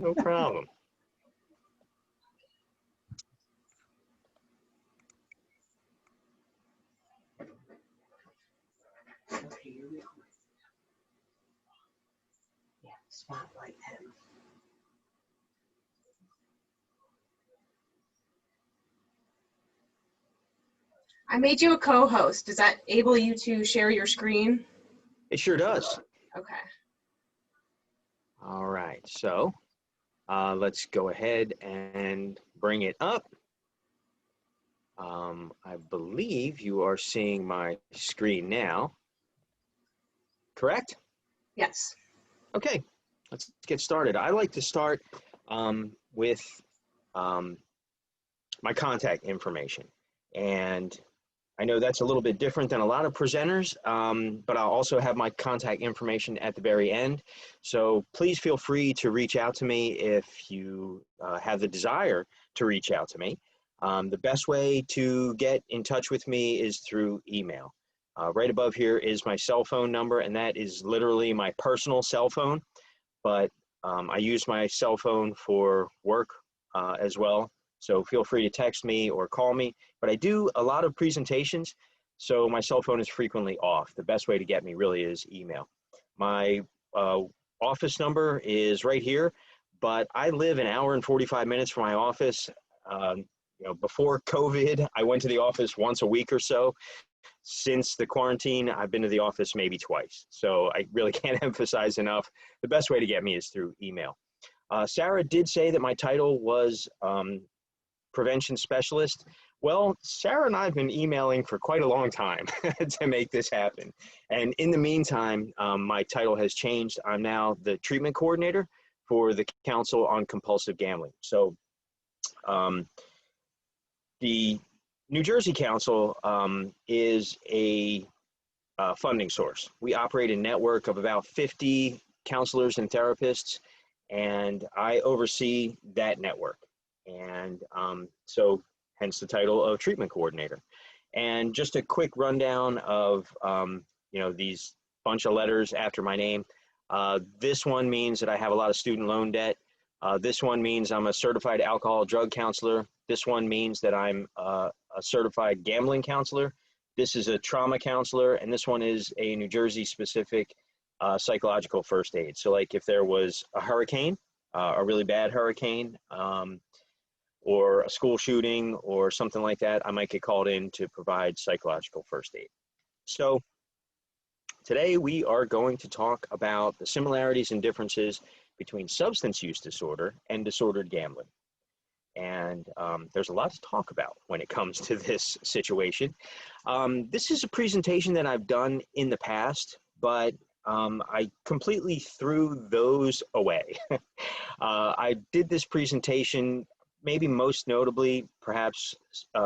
No problem. Yeah, spotlight him. I made you a co-host. Does that enable you to share your screen? It sure does. Okay. All right, so let's go ahead and bring it up. I believe you are seeing my screen now, correct? Yes. Okay, let's get started. I like to start with my contact information. And I know that's a little bit different than a lot of presenters, but I'll also have my contact information at the very end. So please feel free to reach out to me if you have the desire to reach out to me. The best way to get in touch with me is through email. Right above here is my cell phone number, and that is literally my personal cell phone, but I use my cell phone for work as well. So feel free to text me or call me, but I do a lot of presentations, so my cell phone is frequently off. The best way to get me really is email. My office number is right here, but I live an hour and 45 minutes from my office. Before COVID, I went to the office once a week or so. Since the quarantine, I've been to the office maybe twice. So I really can't emphasize enough. The best way to get me is through email. Sarah did say that my title was prevention specialist. Well, Sarah and I have been emailing for quite a long time to make this happen. And in the meantime, my title has changed. I'm now the treatment coordinator for the Council on Compulsive Gambling. So the New Jersey Council is a funding source. We operate a network of about 50 counselors and therapists, and I oversee that network. And so hence the title of treatment coordinator. And just a quick rundown of these bunch of letters after my name. This one means that I have a lot of student loan debt. This one means I'm a certified alcohol drug counselor. This one means that I'm a certified gambling counselor. This is a trauma counselor, and this one is a New Jersey specific psychological first aid. So like if there was a hurricane, a really bad hurricane, or a school shooting or something like that, I might get called in to provide psychological first aid. So today we are going to talk about the similarities and differences between substance use disorder and disordered gambling. And there's a lot to talk about when it comes to this situation. This is a presentation that I've done in the past, but I completely threw those away. I did this presentation, maybe most notably, perhaps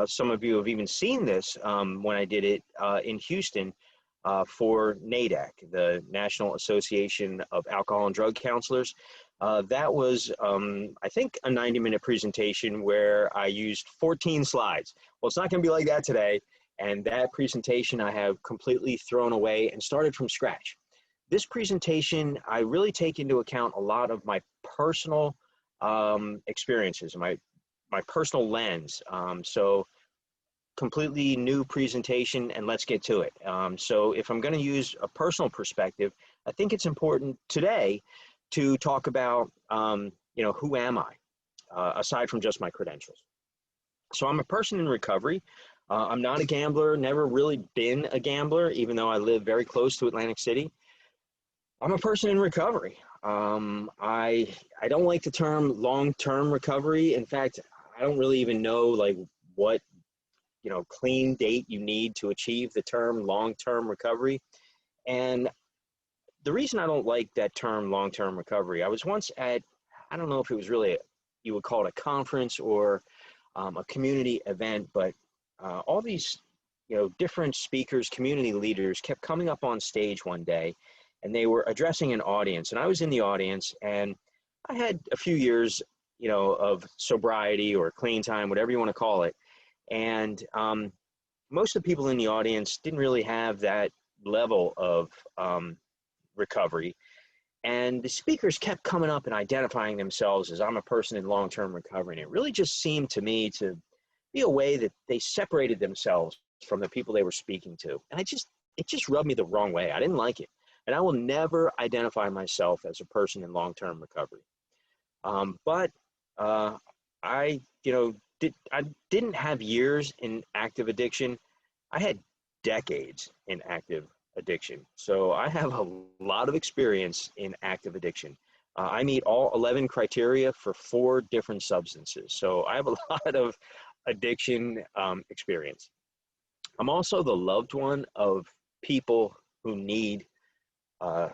some of you have even seen this when I did it in Houston for NADAC, the National Association of Alcohol and Drug Counselors. That was, I think, a 90-minute presentation where I used 14 slides. Well, it's not going to be like that today, and that presentation I have completely thrown away and started from scratch. This presentation, I really take into account a lot of my personal experiences, my personal lens. So completely new presentation, and let's get to it. So if I'm going to use a personal perspective, I think it's important today to talk about, who am I, aside from just my credentials. So I'm a person in recovery. I'm not a gambler, never really been a gambler, even though I live very close to Atlantic City. I'm a person in recovery. I don't like the term long-term recovery. In fact, I don't really even know like what clean date you need to achieve the term long-term recovery. And the reason I don't like that term long-term recovery, I was once at, I don't know if it was really, you would call it a conference or a community event, but all these, different speakers, community leaders kept coming up on stage one day, and they were addressing an audience. And I was in the audience, and I had a few years, of sobriety or clean time, whatever you want to call it. And most of the people in the audience didn't really have that level of recovery. And the speakers kept coming up and identifying themselves as I'm a person in long-term recovery. And it really just seemed to me to be a way that they separated themselves from the people they were speaking to. And it just rubbed me the wrong way. I didn't like it. And I will never identify myself as a person in long-term recovery. But I, I didn't have years in active addiction. I had decades in active addiction. So I have a lot of experience in active addiction. I meet all 11 criteria for 4 different substances. So I have a lot of addiction experience. I'm also the loved one of people who need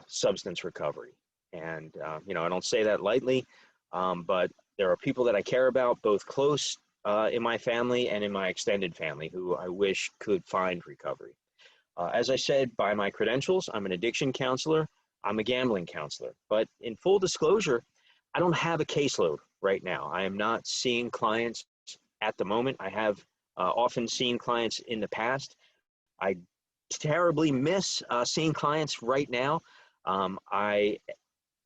substance recovery. And, I don't say that lightly, but there are people that I care about, both close in my family and in my extended family, who I wish could find recovery. As I said, by my credentials, I'm an addiction counselor. I'm a gambling counselor. But in full disclosure, I don't have a caseload right now. I am not seeing clients at the moment. I have often seen clients in the past. I terribly miss seeing clients right now.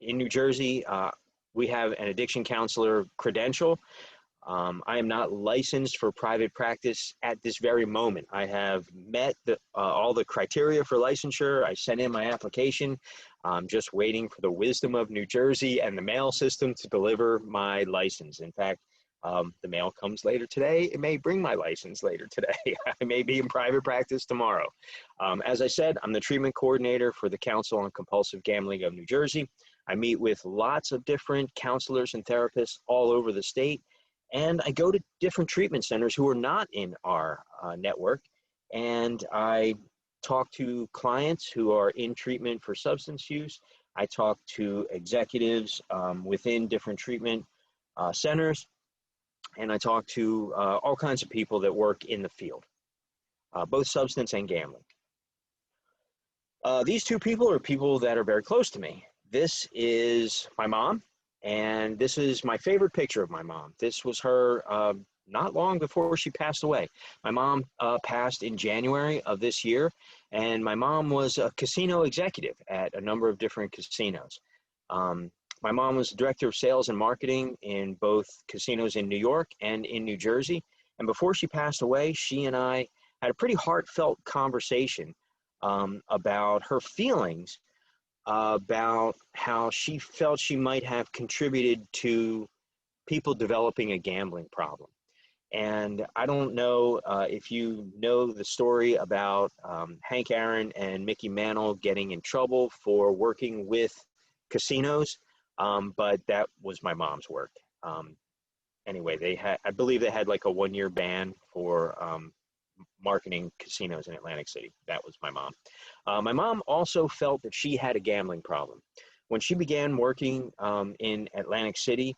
In New Jersey, we have an addiction counselor credential. I am not licensed for private practice at this very moment. I have met all the criteria for licensure. I sent in my application. I'm just waiting for the wisdom of New Jersey and the mail system to deliver my license. In fact, the mail comes later today. It may bring my license later today. I may be in private practice tomorrow. As I said, I'm the treatment coordinator for the Council on Compulsive Gambling of New Jersey. I meet with lots of different counselors and therapists all over the state. And I go to different treatment centers who are not in our network. And I talk to clients who are in treatment for substance use. I talk to executives within different treatment centers. And I talk to all kinds of people that work in the field, both substance and gambling. These 2 people are people that are very close to me. This is my mom, and this is my favorite picture of my mom. This was her not long before she passed away. My mom passed in January of this year, and my mom was a casino executive at a number of different casinos. My mom was the director of sales and marketing in both casinos in New York and in New Jersey. And before she passed away, she and I had a pretty heartfelt conversation about her feelings about how she felt she might have contributed to people developing a gambling problem. And I don't know if you know the story about Hank Aaron and Mickey Mantle getting in trouble for working with casinos, but that was my mom's work. Anyway, I believe they had like a 1-year ban for marketing casinos in Atlantic City. That was my mom. My mom also felt that she had a gambling problem. When she began working in Atlantic City,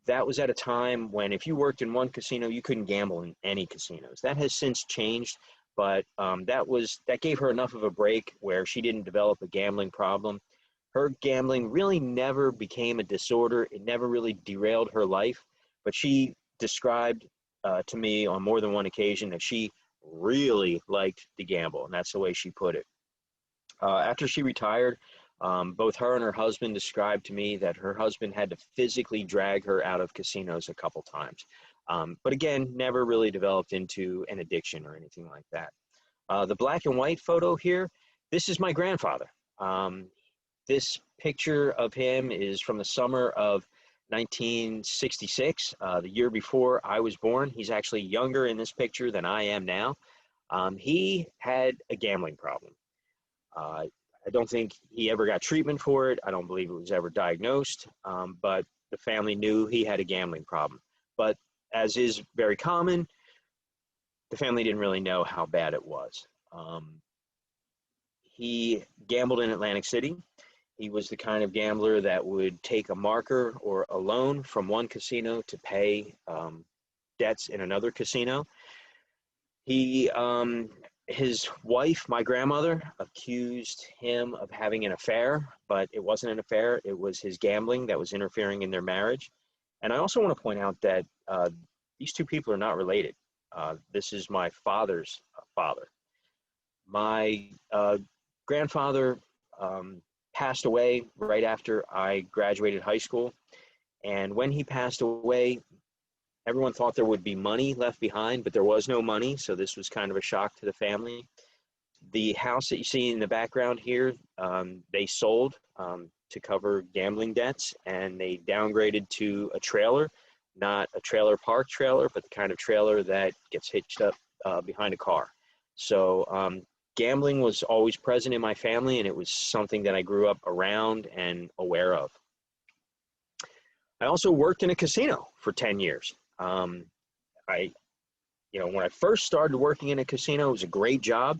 that was at a time when if you worked in one casino, you couldn't gamble in any casinos. That has since changed, but that gave her enough of a break where she didn't develop a gambling problem. Her gambling really never became a disorder. It never really derailed her life, but she described to me on more than one occasion that she really liked to gamble, and that's the way she put it. After she retired, both her and her husband described to me that her husband had to physically drag her out of casinos a couple times. But again, never really developed into an addiction or anything like that. The black and white photo here, this is my grandfather. This picture of him is from the summer of 1966, the year before I was born. He's actually younger in this picture than I am now. He had a gambling problem. I don't think he ever got treatment for it. I don't believe it was ever diagnosed, but the family knew he had a gambling problem. But as is very common, the family didn't really know how bad it was. He gambled in Atlantic City. He was the kind of gambler that would take a marker or a loan from one casino to pay debts in another casino. His wife, my grandmother, accused him of having an affair, but it wasn't an affair. It was his gambling that was interfering in their marriage. And I also want to point out that these 2 people are not related. This is my father's father. My grandfather passed away right after I graduated high school. And when he passed away, everyone thought there would be money left behind, but there was no money. So this was kind of a shock to the family. The house that you see in the background here, they sold to cover gambling debts, and they downgraded to a trailer, not a trailer park trailer, but the kind of trailer that gets hitched up behind a car. So gambling was always present in my family, and it was something that I grew up around and aware of. I also worked in a casino for 10 years. When I first started working in a casino, it was a great job,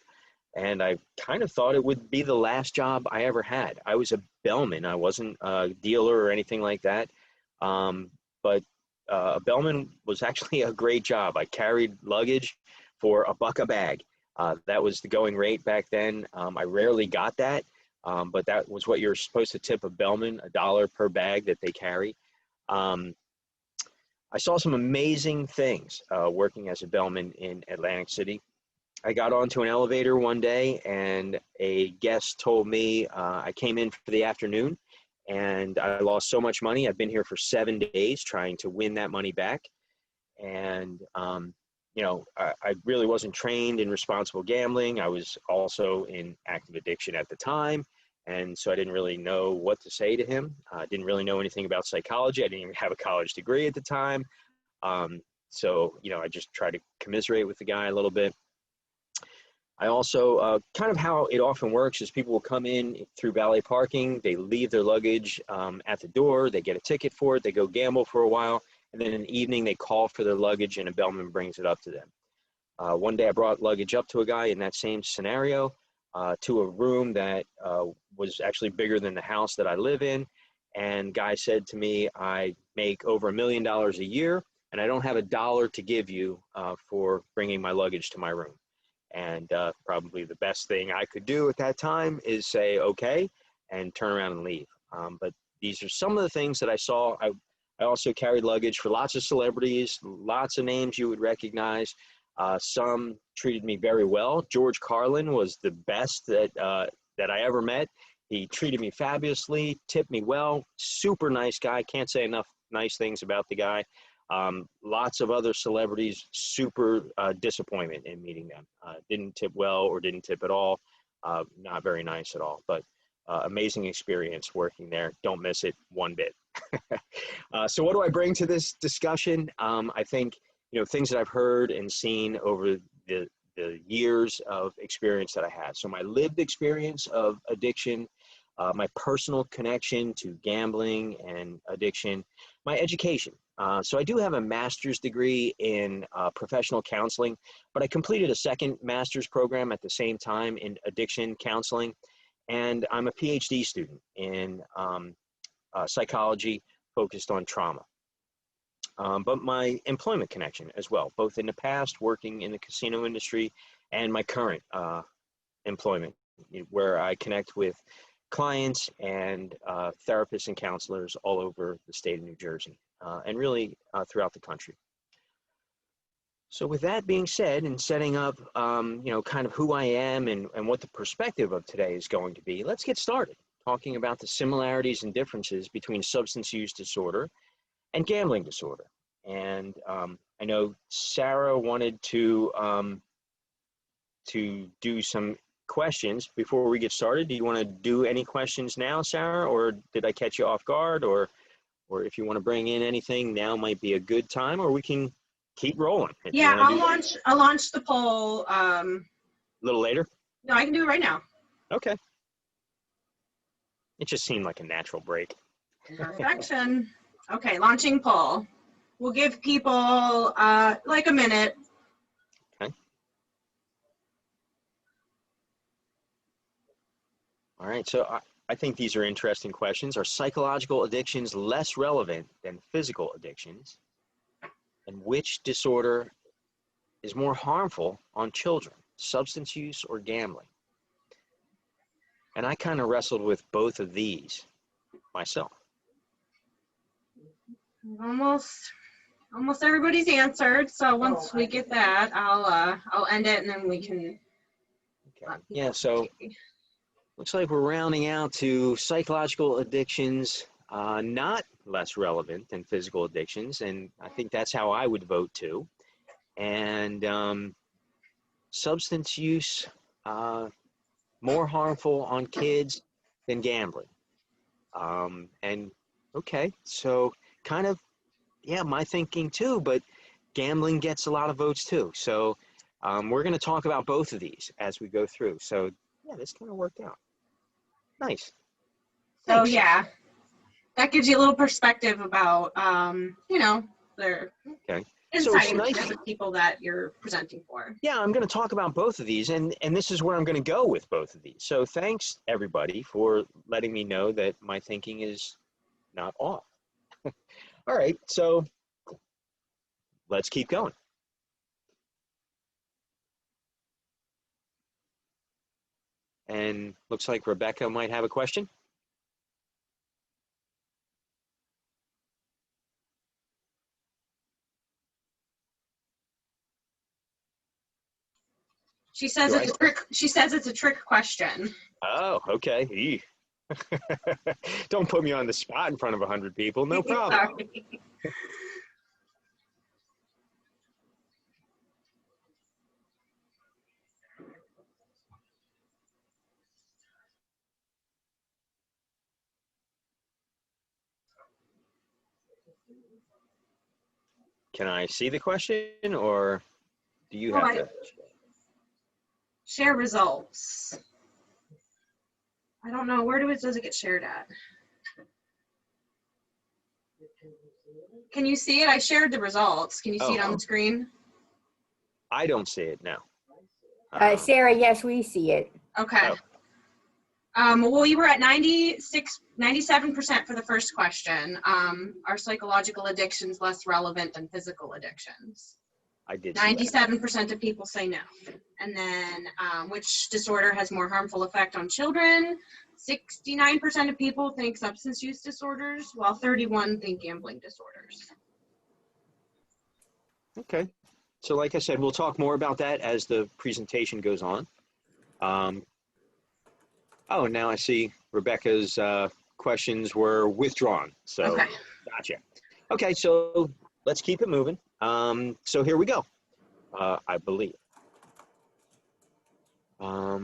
and I kind of thought it would be the last job I ever had. I was a bellman. I wasn't a dealer or anything like that, but a bellman was actually a great job. I carried luggage for $1 a bag. That was the going rate back then. I rarely got that, but that was what you're supposed to tip a bellman, $1 per bag that they carry. I saw some amazing things working as a bellman in Atlantic City. I got onto an elevator one day, and a guest told me I came in for the afternoon, and I lost so much money. I've been here for 7 days trying to win that money back. And, I really wasn't trained in responsible gambling. I was also in active addiction at the time. And so I didn't really know what to say to him. I didn't really know anything about psychology. I didn't even have a college degree at the time. I just tried to commiserate with the guy a little bit. I also, kind of how it often works is people will come in through valet parking. They leave their luggage at the door. They get a ticket for it. They go gamble for a while. And then in the evening, they call for their luggage, and a bellman brings it up to them. One day I brought luggage up to a guy in that same scenario, to a room that was actually bigger than the house that I live in. And guy said to me, I make over $1 million a year, and I don't have $1 to give you for bringing my luggage to my room. And probably the best thing I could do at that time is say, okay, and turn around and leave. But these are some of the things that I saw. I also carried luggage for lots of celebrities, lots of names you would recognize. Some treated me very well. George Carlin was the best that I ever met. He treated me fabulously, tipped me well, super nice guy. Can't say enough nice things about the guy. Lots of other celebrities, super disappointment in meeting them. Didn't tip well or didn't tip at all. Not very nice at all, but amazing experience working there. Don't miss it one bit. So what do I bring to this discussion? I think, things that I've heard and seen over the years of experience that I had. So my lived experience of addiction, my personal connection to gambling and addiction, my education. So I do have a master's degree in professional counseling, but I completed a second master's program at the same time in addiction counseling. And I'm a PhD student in psychology focused on trauma. But my employment connection as well, both in the past working in the casino industry and my current employment, where I connect with clients and therapists and counselors all over the state of New Jersey, and really throughout the country. So with that being said, and setting up, kind of who I am and what the perspective of today is going to be, let's get started talking about the similarities and differences between substance use disorder and gambling disorder. And I know Sarah wanted to do some questions before we get started. Do you want to do any questions now, Sarah, or did I catch you off guard? Or if you want to bring in anything, now might be a good time, or we can keep rolling. Yeah, I'll launch the poll. A little later? No, I can do it right now. Okay. It just seemed like a natural break. Perfection. Okay, launching poll. We'll give people like a minute. Okay. All right, so I think these are interesting questions. Are psychological addictions less relevant than physical addictions? And which disorder is more harmful on children, substance use or gambling? And I kind of wrestled with both of these myself. Almost everybody's answered. So once we get that, I'll end it, and then we can. Okay. Yeah. So Looks like we're rounding out to psychological addictions, not less relevant than physical addictions, and I think that's how I would vote too. And substance use, more harmful on kids than gambling. And okay, so kind of, yeah, my thinking too, but gambling gets a lot of votes too. So we're going to talk about both of these as we go through. So yeah, this kind of worked out. Nice. So Thanks. yeah, that gives you a little perspective about, their Okay. So insight it's into nice. the people that you're presenting for. Yeah, I'm going to talk about both of these, and this is where I'm going to go with both of these. So thanks everybody for letting me know that my thinking is not off. All right, so let's keep going. And looks like Rebecca might have a question. She says Do it's a trick. She says it's a trick question. Oh, okay. Don't put me on the spot in front of 100 people. No problem. Sorry. Can I see the question, or do you have to? Share results. I don't know. Where does it get shared at? Can you see it? I shared the results. Can you see it on the screen? I don't see it now. Sarah, yes, we see it. Okay. Well, you were at 97% for the first question. Are psychological addictions less relevant than physical addictions? I did. 97% of people say no. And then which disorder has more harmful effect on children? 69% of people think substance use disorders, while 31% think gambling disorders. Okay. So like I said, we'll talk more about that as the presentation goes on. Oh, now I see Rebecca's questions were withdrawn. So Okay. Gotcha. Okay, so let's keep it moving. So here we go, I believe. I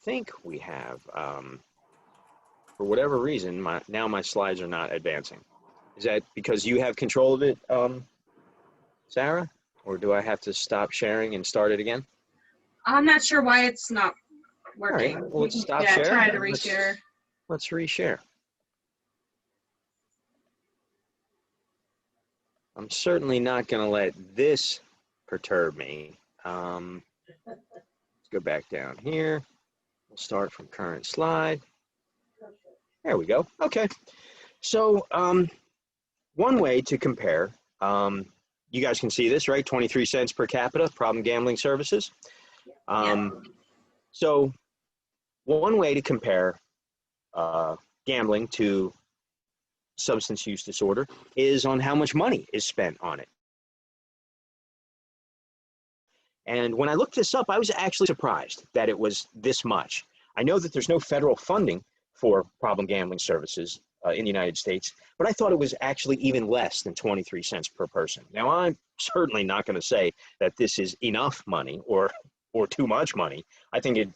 think we have, for whatever reason, now my slides are not advancing. Is that because you have control of it, Sarah? Or do I have to stop sharing and start it again? I'm not sure why it's not working. All right, well, let's stop yeah, sharing. try to reshare. Let's reshare. I'm certainly not going to let this perturb me. Let's go back down here. We'll start from current slide. There we go. Okay. So one way to compare, you guys can see this, right? 23 cents per capita, problem gambling services. So one way to compare gambling to substance use disorder is on how much money is spent on it. And when I looked this up, I was actually surprised that it was this much. I know that there's no federal funding for problem gambling services in the United States, but I thought it was actually even less than 23 cents per person. Now, I'm certainly not going to say that this is enough money or too much money. I think it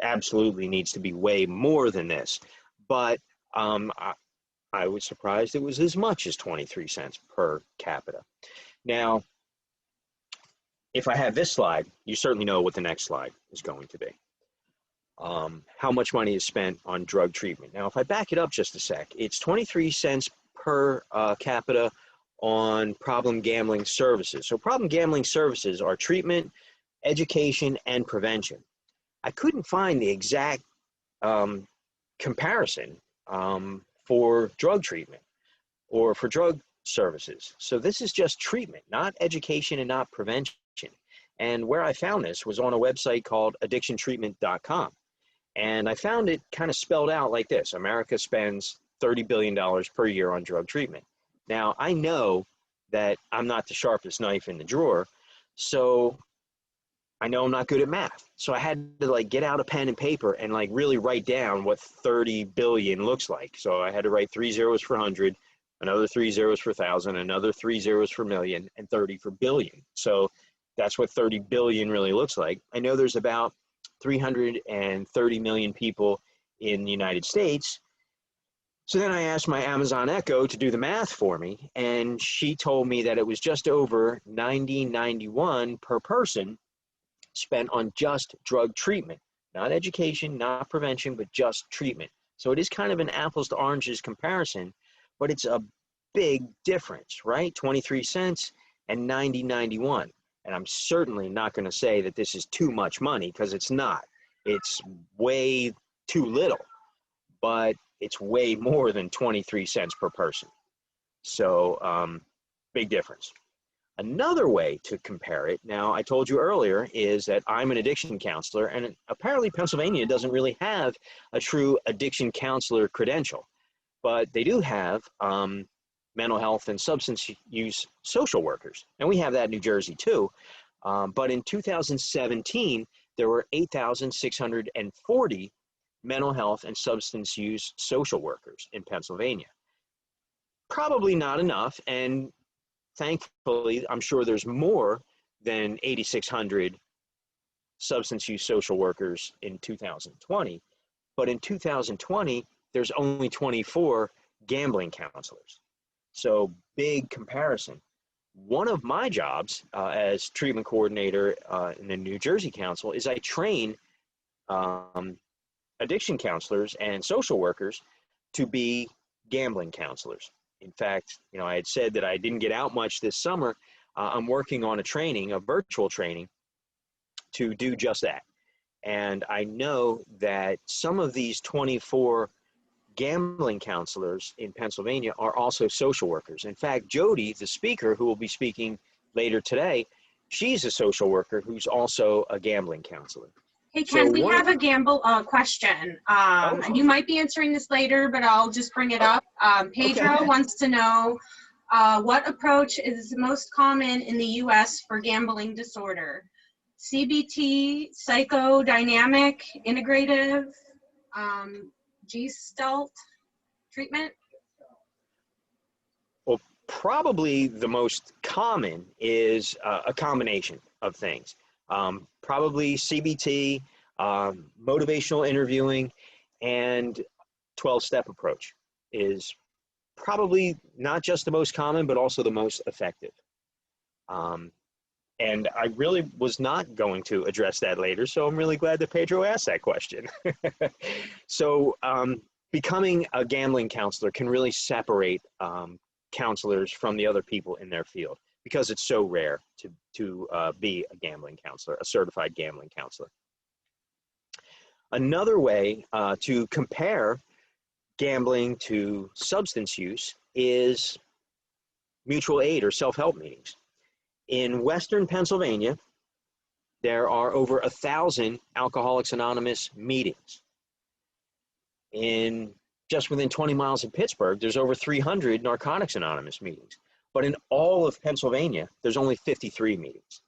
absolutely needs to be way more than this. But I was surprised it was as much as 23 cents per capita. Now, if I have this slide, you certainly know what the next slide is going to be. How much money is spent on drug treatment. Now, if I back it up just a sec, it's 23 cents per capita on problem gambling services. So problem gambling services are treatment, education, and prevention. I couldn't find the exact comparison for drug treatment or for drug services. So this is just treatment, not education and not prevention. And where I found this was on a website called addictiontreatment.com. And I found it kind of spelled out like this: America spends $30 billion per year on drug treatment. Now, I know that I'm not the sharpest knife in the drawer, so I know I'm not good at math. So I had to like get out a pen and paper and like really write down what 30 billion looks like. So I had to write 3 zeros for 100, another 3 zeros for 1,000, another 3 zeros for million, and 30 for billion. So that's what 30 billion really looks like. I know there's about 330 million people in the United States. So then I asked my Amazon Echo to do the math for me, and she told me that it was just over 90.91 per person spent on just drug treatment, not education, not prevention, but just treatment. So it is kind of an apples to oranges comparison, but it's a big difference, right? 23 cents and 90.91. And I'm certainly not going to say that this is too much money, because it's not. It's way too little, but it's way more than 23 cents per person. So big difference. Another way to compare it, now I told you earlier, is that I'm an addiction counselor, and apparently Pennsylvania doesn't really have a true addiction counselor credential, but they do have mental health and substance use social workers, and we have that in New Jersey too. But in 2017, there were 8,640 mental health and substance use social workers in Pennsylvania. Probably not enough, and thankfully, I'm sure there's more than 8,600 substance use social workers in 2020. But in 2020, there's only 24 gambling counselors. So big comparison. One of my jobs as treatment coordinator in the New Jersey Council is I train addiction counselors and social workers to be gambling counselors. In fact, I had said that I didn't get out much this summer. I'm working on a virtual training to do just that. And I know that some of these 24 gambling counselors in Pennsylvania are also social workers. In fact, Jody, the speaker who will be speaking later today, she's a social worker who's also a gambling counselor. Hey, Ken, we have a question. And you might be answering this later, but I'll just bring it up. Pedro wants to know what approach is most common in the U.S. for gambling disorder? CBT, psychodynamic, integrative, Gestalt treatment? Well, probably the most common is a combination of things. Probably CBT, motivational interviewing, and 12-step approach is probably not just the most common, but also the most effective. And I really was not going to address that later, so I'm really glad that Pedro asked that question. So becoming a gambling counselor can really separate counselors from the other people in their field, because it's so rare to be a gambling counselor, a certified gambling counselor. Another way to compare gambling to substance use is mutual aid or self-help meetings. In Western Pennsylvania, there are over 1,000 Alcoholics Anonymous meetings. Just within 20 miles of Pittsburgh, there's over 300 Narcotics Anonymous meetings. But in all of Pennsylvania, there's only 53 meetings.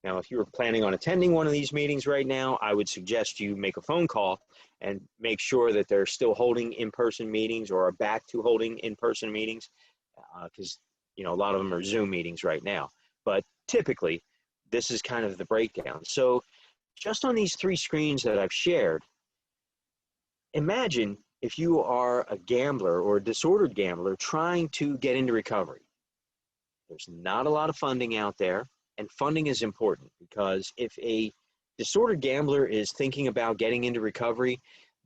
Now, if you were planning on attending one of these meetings right now, I would suggest you make a phone call and make sure that they're still holding in-person meetings or are back to holding in-person meetings, because a lot of them are Zoom meetings right now. But typically, this is kind of the breakdown. So just on these 3 screens that I've shared, imagine if you are a gambler or a disordered gambler trying to get into recovery. There's not a lot of funding out there, and funding is important, because if a disordered gambler is thinking about getting into recovery,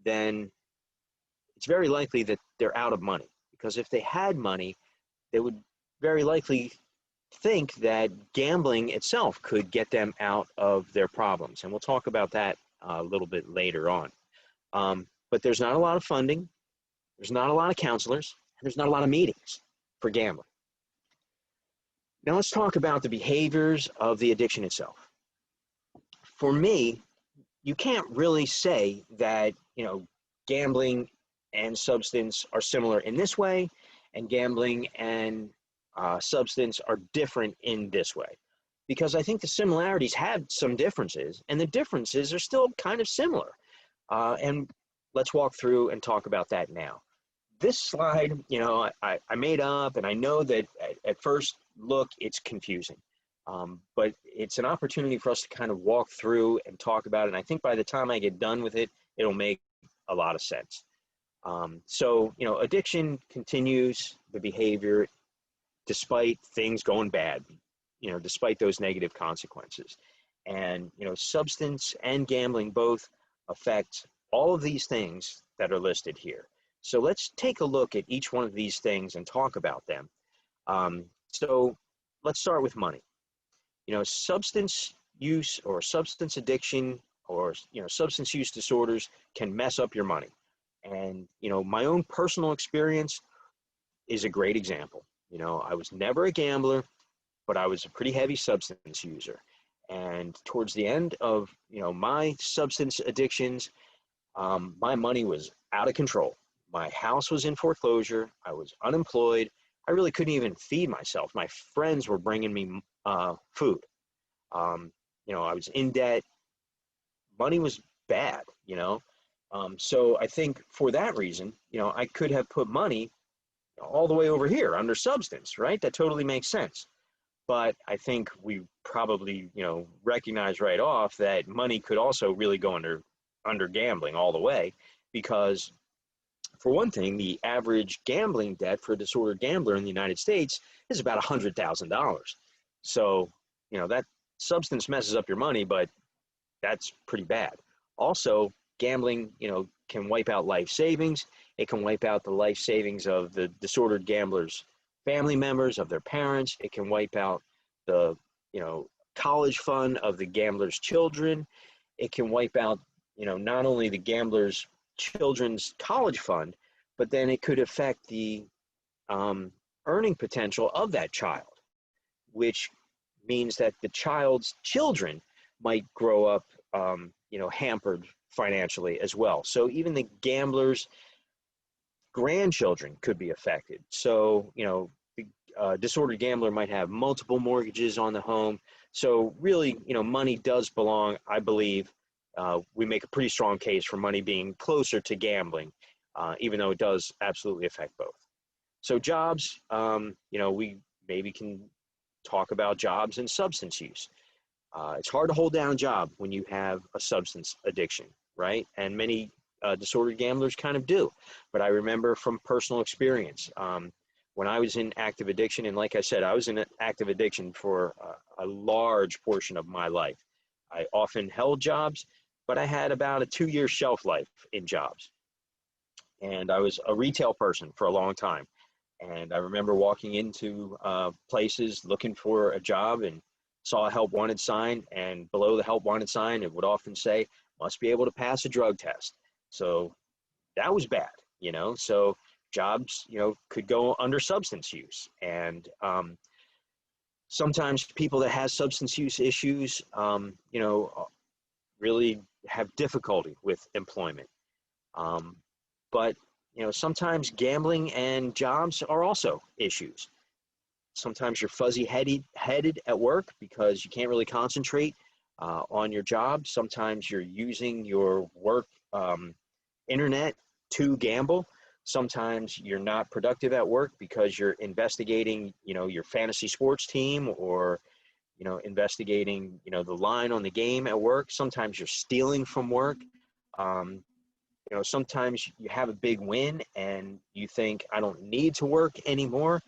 then it's very likely that they're out of money, because if they had money, they would very likely think that gambling itself could get them out of their problems. And we'll talk about that a little bit later on. But there's not a lot of funding, there's not a lot of counselors, and there's not a lot of meetings for gambling. Now let's talk about the behaviors of the addiction itself. For me, you can't really say that, gambling and substance are similar in this way, and gambling and substance are different in this way. because I think the similarities have some differences, and the differences are still kind of similar. And let's walk through and talk about that now. This slide, I made up, and I know that at first look, it's confusing. But it's an opportunity for us to kind of walk through and talk about it. And I think by the time I get done with it, it'll make a lot of sense. So, addiction continues the behavior despite things going bad, despite those negative consequences. And, substance and gambling both affect all of these things that are listed here. So let's take a look at each one of these things and talk about them. So let's start with money. Substance use or substance addiction or, substance use disorders can mess up your money. And, my own personal experience is a great example. I was never a gambler, but I was a pretty heavy substance user. And towards the end of, my substance addictions, my money was out of control. My house was in foreclosure. I was unemployed. I really couldn't even feed myself. My friends were bringing me food. I was in debt. Money was bad, So I think for that reason, I could have put money all the way over here under substance, right? That totally makes sense. But I think we probably, recognize right off that money could also really go under gambling all the way, because for one thing, the average gambling debt for a disordered gambler in the United States is about $100,000. So, that substance messes up your money, but that's pretty bad. Also, gambling, can wipe out life savings. It can wipe out the life savings of the disordered gamblers' family members, of their parents. It can wipe out the, college fund of the gambler's children. It can wipe out, not only the gambler's children's college fund, but then it could affect the earning potential of that child, which means that the child's children might grow up, hampered financially as well. So even the gambler's grandchildren could be affected. So, the disordered gambler might have multiple mortgages on the home. So really, money does belong, I believe. We make a pretty strong case for money being closer to gambling, even though it does absolutely affect both. So jobs, we maybe can talk about jobs and substance use. It's hard to hold down a job when you have a substance addiction, right? And many disordered gamblers kind of do. But I remember from personal experience, when I was in active addiction, and like I said, I was in active addiction for a large portion of my life. I often held jobs, but I had about a 2-year shelf life in jobs. And I was a retail person for a long time. And I remember walking into places looking for a job and saw a help wanted sign, and below the help wanted sign, it would often say, must be able to pass a drug test. So that was bad, so jobs, could go under substance use. And sometimes people that have substance use issues, really have difficulty with employment. But, sometimes gambling and jobs are also issues. Sometimes you're fuzzy-headed at work because you can't really concentrate on your job. Sometimes you're using your work internet to gamble. Sometimes you're not productive at work because you're investigating, your fantasy sports team, or, investigating, the line on the game at work. Sometimes you're stealing from work. Sometimes you have a big win and you think, I don't need to work anymore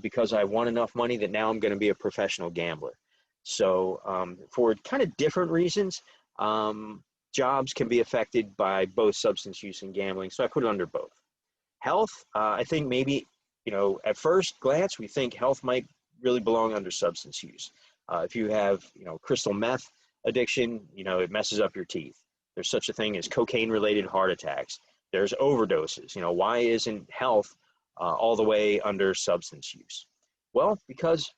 because I won enough money that now I'm going to be a professional gambler. So for kind of different reasons, jobs can be affected by both substance use and gambling. So I put it under both. Health, I think maybe, at first glance, we think health might really belong under substance use. If you have, crystal meth addiction, it messes up your teeth. There's such a thing as cocaine-related heart attacks. There's overdoses. Why isn't health all the way under substance use? Well, because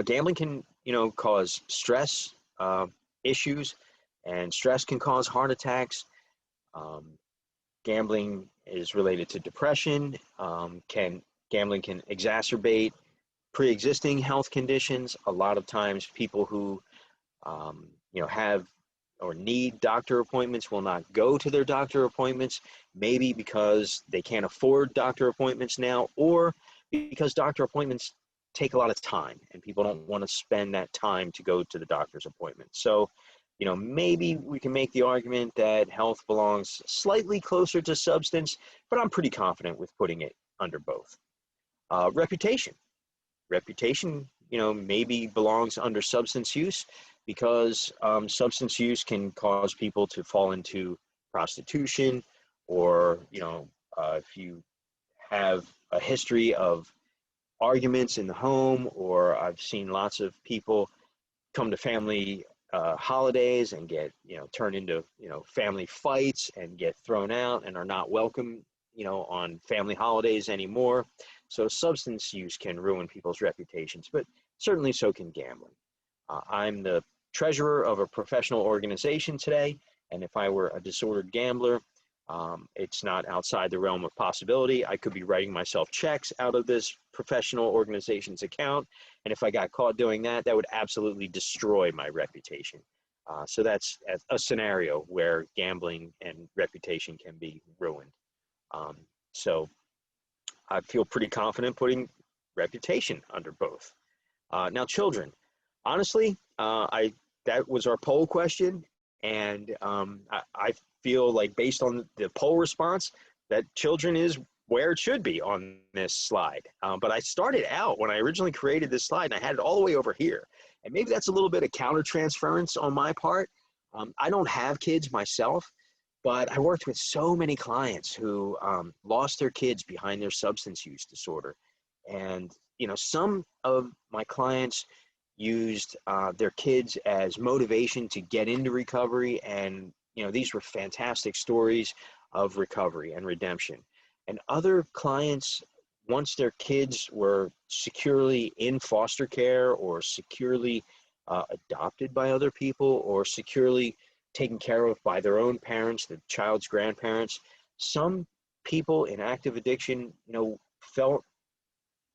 gambling can, cause stress issues, and stress can cause heart attacks. Gambling is related to depression. Gambling can exacerbate pre-existing health conditions. A lot of times people who, have or need doctor appointments will not go to their doctor appointments, maybe because they can't afford doctor appointments now, or because doctor appointments take a lot of time and people don't want to spend that time to go to the doctor's appointment. So, maybe we can make the argument that health belongs slightly closer to substance, but I'm pretty confident with putting it under both. Reputation. Reputation, maybe belongs under substance use because substance use can cause people to fall into prostitution, or, if you have a history of arguments in the home, or I've seen lots of people come to family holidays and get, turn into, family fights and get thrown out and are not welcome, on family holidays anymore. So substance use can ruin people's reputations, but certainly so can gambling. I'm the treasurer of a professional organization today, and if I were a disordered gambler, it's not outside the realm of possibility. I could be writing myself checks out of this professional organization's account, and if I got caught doing that, that would absolutely destroy my reputation. So that's a scenario where gambling and reputation can be ruined. So I feel pretty confident putting reputation under both. Now, children. Honestly, that was our poll question, and I feel like, based on the poll response, that children is where it should be on this slide. But I started out, when I originally created this slide, and I had it all the way over here. And maybe that's a little bit of counter-transference on my part. I don't have kids myself, but I worked with so many clients who lost their kids behind their substance use disorder. And, some of my clients used their kids as motivation to get into recovery. And, these were fantastic stories of recovery and redemption. And other clients, once their kids were securely in foster care, or securely adopted by other people, or securely taken care of by their own parents, the child's grandparents, some people in active addiction, felt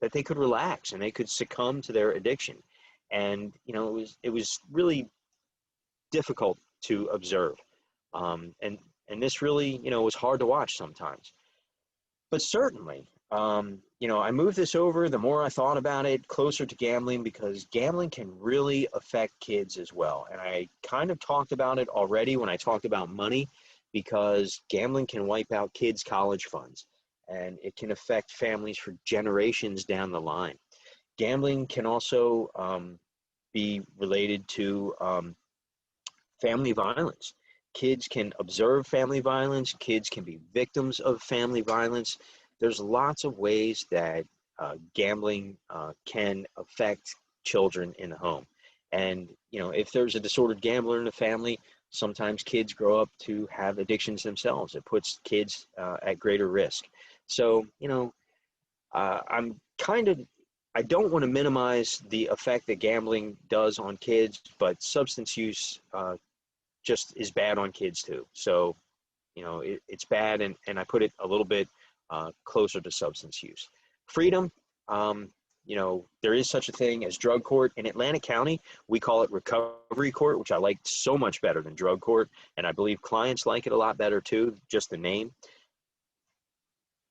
that they could relax and they could succumb to their addiction. And, it was really difficult to observe. And this really, was hard to watch sometimes. But certainly, I moved this over, the more I thought about it, closer to gambling, because gambling can really affect kids as well. And I kind of talked about it already when I talked about money, because gambling can wipe out kids' college funds, and it can affect families for generations down the line. Gambling can also be related to family violence. Kids can observe family violence. Kids can be victims of family violence. There's lots of ways that gambling can affect children in the home. And, if there's a disordered gambler in the family, sometimes kids grow up to have addictions themselves. It puts kids at greater risk. So, I don't want to minimize the effect that gambling does on kids, but substance use just is bad on kids too. So, it's bad, and I put it a little bit closer to substance use. Freedom, there is such a thing as drug court. In Atlantic County, we call it recovery court, which I like so much better than drug court, and I believe clients like it a lot better too, just the name.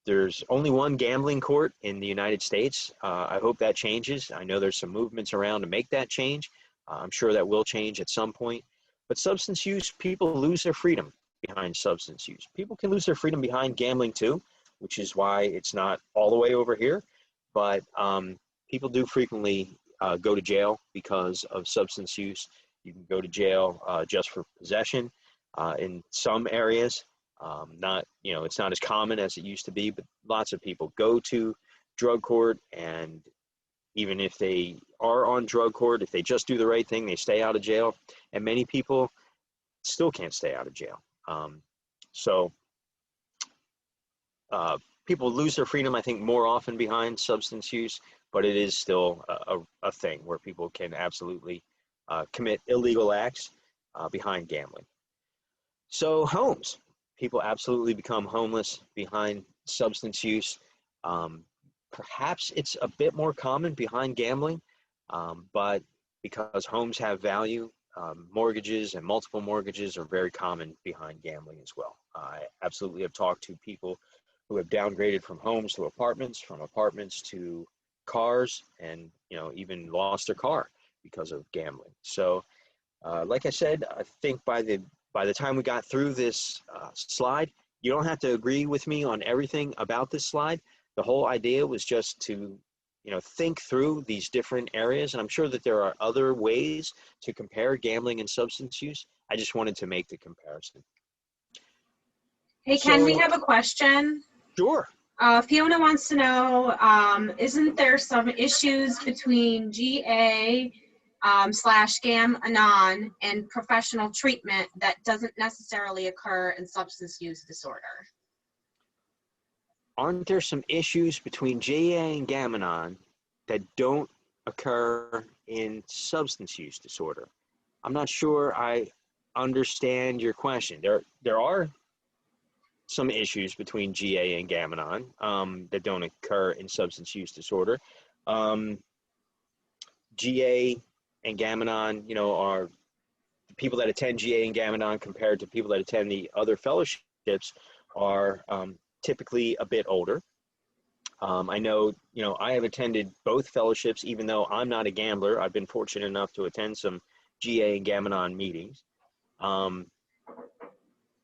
There's only one gambling court in the United States. I hope that changes. I know there's some movements around to make that change. I'm sure that will change at some point. But substance use, people lose their freedom behind substance use. People can lose their freedom behind gambling too, which is why it's not all the way over here. But people do frequently go to jail because of substance use. You can go to jail just for possession in some areas. It's not as common as it used to be, but lots of people go to drug court, and even if they are on drug court, if they just do the right thing, they stay out of jail. And many people still can't stay out of jail. People lose their freedom, I think, more often behind substance use, but it is still a thing where people can absolutely commit illegal acts behind gambling. So homes. People absolutely become homeless behind substance use. perhaps it's a bit more common behind gambling, but because homes have value, mortgages and multiple mortgages are very common behind gambling as well. I absolutely have talked to people who have downgraded from homes to apartments, from apartments to cars, and even lost their car because of gambling. So, like I said, I think by the time we got through this slide, you don't have to agree with me on everything about this slide. The whole idea was just to think through these different areas, and I'm sure that there are other ways to compare gambling and substance use. I just wanted to make the comparison. Hey, Ken, we So, have a question. Sure. Fiona wants to know, isn't there some issues between GA / GAM Anon and professional treatment that doesn't necessarily occur in substance use disorder? Aren't there some issues between GA and Gam-Anon that don't occur in substance use disorder? I'm not sure I understand your question. There are some issues between GA and Gam-Anon that don't occur in substance use disorder. GA and Gam-Anon, are the people that attend GA and Gam-Anon compared to people that attend the other fellowships are typically a bit older. I know, I have attended both fellowships, even though I'm not a gambler. I've been fortunate enough to attend some GA and Gam-Anon meetings.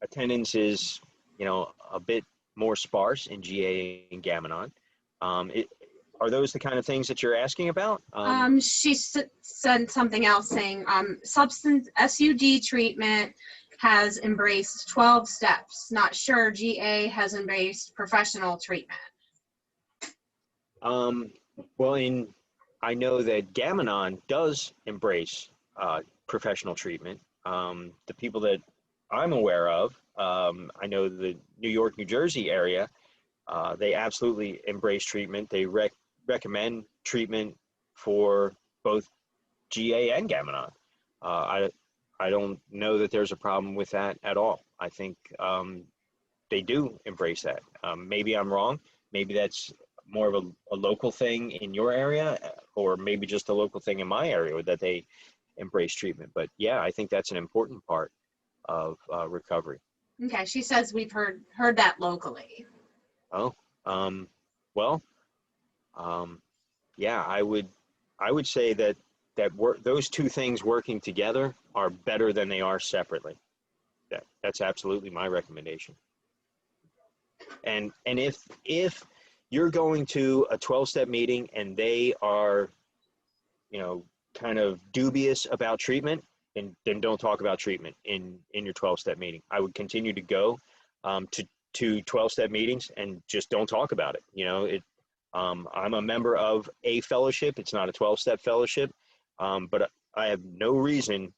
Attendance is, a bit more sparse in GA and Gam-Anon. Are those the kind of things that you're asking about? She said something else saying substance SUD treatment has embraced 12 steps. Not sure GA has embraced professional treatment. Well, I know that Gam-Anon does embrace professional treatment. The people that I'm aware of, I know the New York, New Jersey area, they absolutely embrace treatment. They recommend treatment for both GA and Gam-Anon. I don't know that there's a problem with that at all. I think they do embrace that. Maybe I'm wrong. Maybe that's more of a local thing in your area, or maybe just a local thing in my area that they embrace treatment. But yeah, I think that's an important part of recovery. Okay, she says we've heard that locally. Oh, well, yeah, I would say that those two things working together are better than they are separately. That's absolutely my recommendation. And if you're going to a 12-step meeting and they are, kind of dubious about treatment, then don't talk about treatment in your 12-step meeting. I would continue to go to 12-step meetings and just don't talk about it. I'm a member of a fellowship. It's not a 12-step fellowship, but I have no reason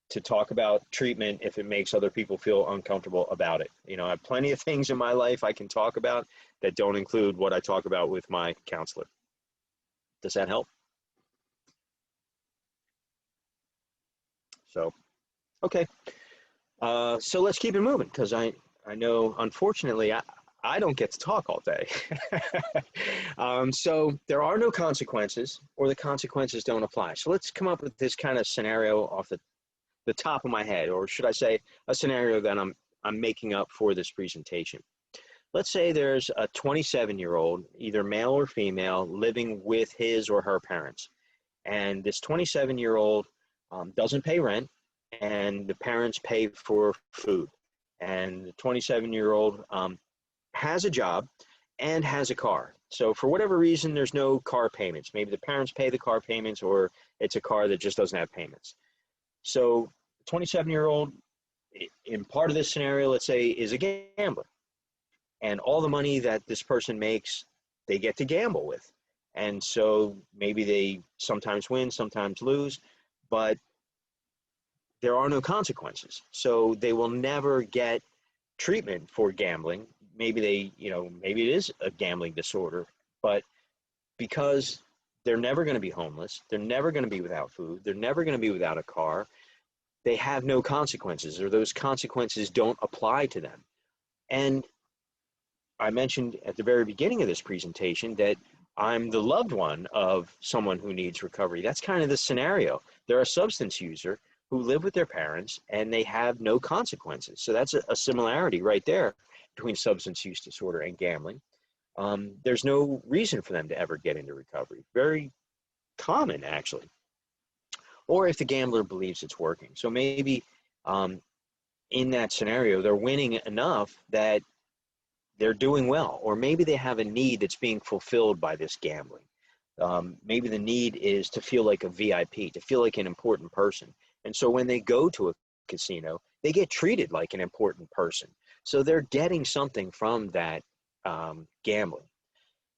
to talk about treatment if it makes other people feel uncomfortable about it. I have plenty of things in my life I can talk about that don't include what I talk about with my counselor. Does that help? So, okay. So let's keep it moving, because I know, unfortunately, I don't get to talk all day. So there are no consequences, or the consequences don't apply. So let's come up with this kind of scenario off the top of my head, or should I say a scenario that I'm making up for this presentation. Let's say there's a 27-year-old, either male or female, living with his or her parents. And this 27-year-old doesn't pay rent, and the parents pay for food. And the 27-year-old has a job and has a car. So for whatever reason, there's no car payments. Maybe the parents pay the car payments, or it's a car that just doesn't have payments. So 27-year-old, in part of this scenario, let's say, is a gambler. And all the money that this person makes, they get to gamble with. And so maybe they sometimes win, sometimes lose, but there are no consequences. So they will never get treatment for gambling. Maybe maybe it is a gambling disorder, but because they're never going to be homeless, they're never going to be without food, they're never going to be without a car, they have no consequences, or those consequences don't apply to them. And I mentioned at the very beginning of this presentation that I'm the loved one of someone who needs recovery. That's kind of the scenario. They're a substance user who live with their parents and they have no consequences. So that's a similarity right there between substance use disorder and gambling. There's no reason for them to ever get into recovery. Very common, actually. Or if the gambler believes it's working. So maybe in that scenario, they're winning enough that they're doing well, or maybe they have a need that's being fulfilled by this gambling. Maybe the need is to feel like a VIP, to feel like an important person. And so when they go to a casino, they get treated like an important person. So they're getting something from that gambling.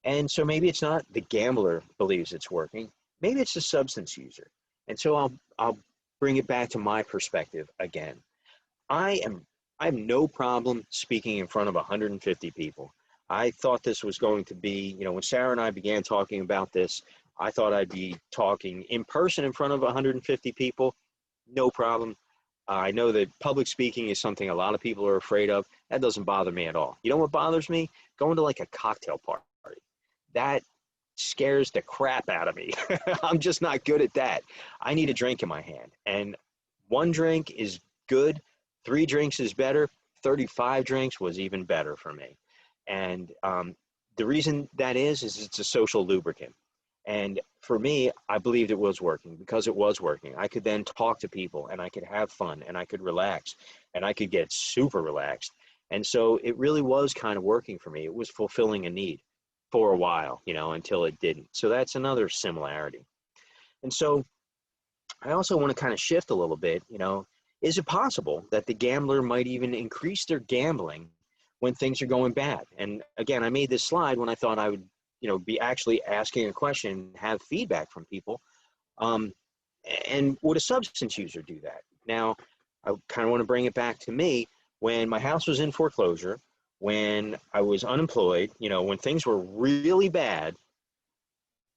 And so maybe it's not the gambler believes it's working, maybe it's the substance user. And so I'll bring it back to my perspective again. I have no problem speaking in front of 150 people. I thought this was going to be, when Sarah and I began talking about this, I thought I'd be talking in person in front of 150 people. No problem. I know that public speaking is something a lot of people are afraid of. That doesn't bother me at all. You know what bothers me? Going to like a cocktail party. That scares the crap out of me. I'm just not good at that. I need a drink in my hand. And one drink is good. 3 drinks is better. 35 drinks was even better for me. And the reason that is it's a social lubricant. And for me, I believed it was working because it was working. I could then talk to people and I could have fun and I could relax and I could get super relaxed. And so it really was kind of working for me. It was fulfilling a need for a while, until it didn't. So that's another similarity. And so I also want to kind of shift a little bit, is it possible that the gambler might even increase their gambling when things are going bad? And again, I made this slide when I thought I would, be actually asking a question, have feedback from people. And would a substance user do that? Now, I kind of want to bring it back to me. When my house was in foreclosure, when I was unemployed, when things were really bad,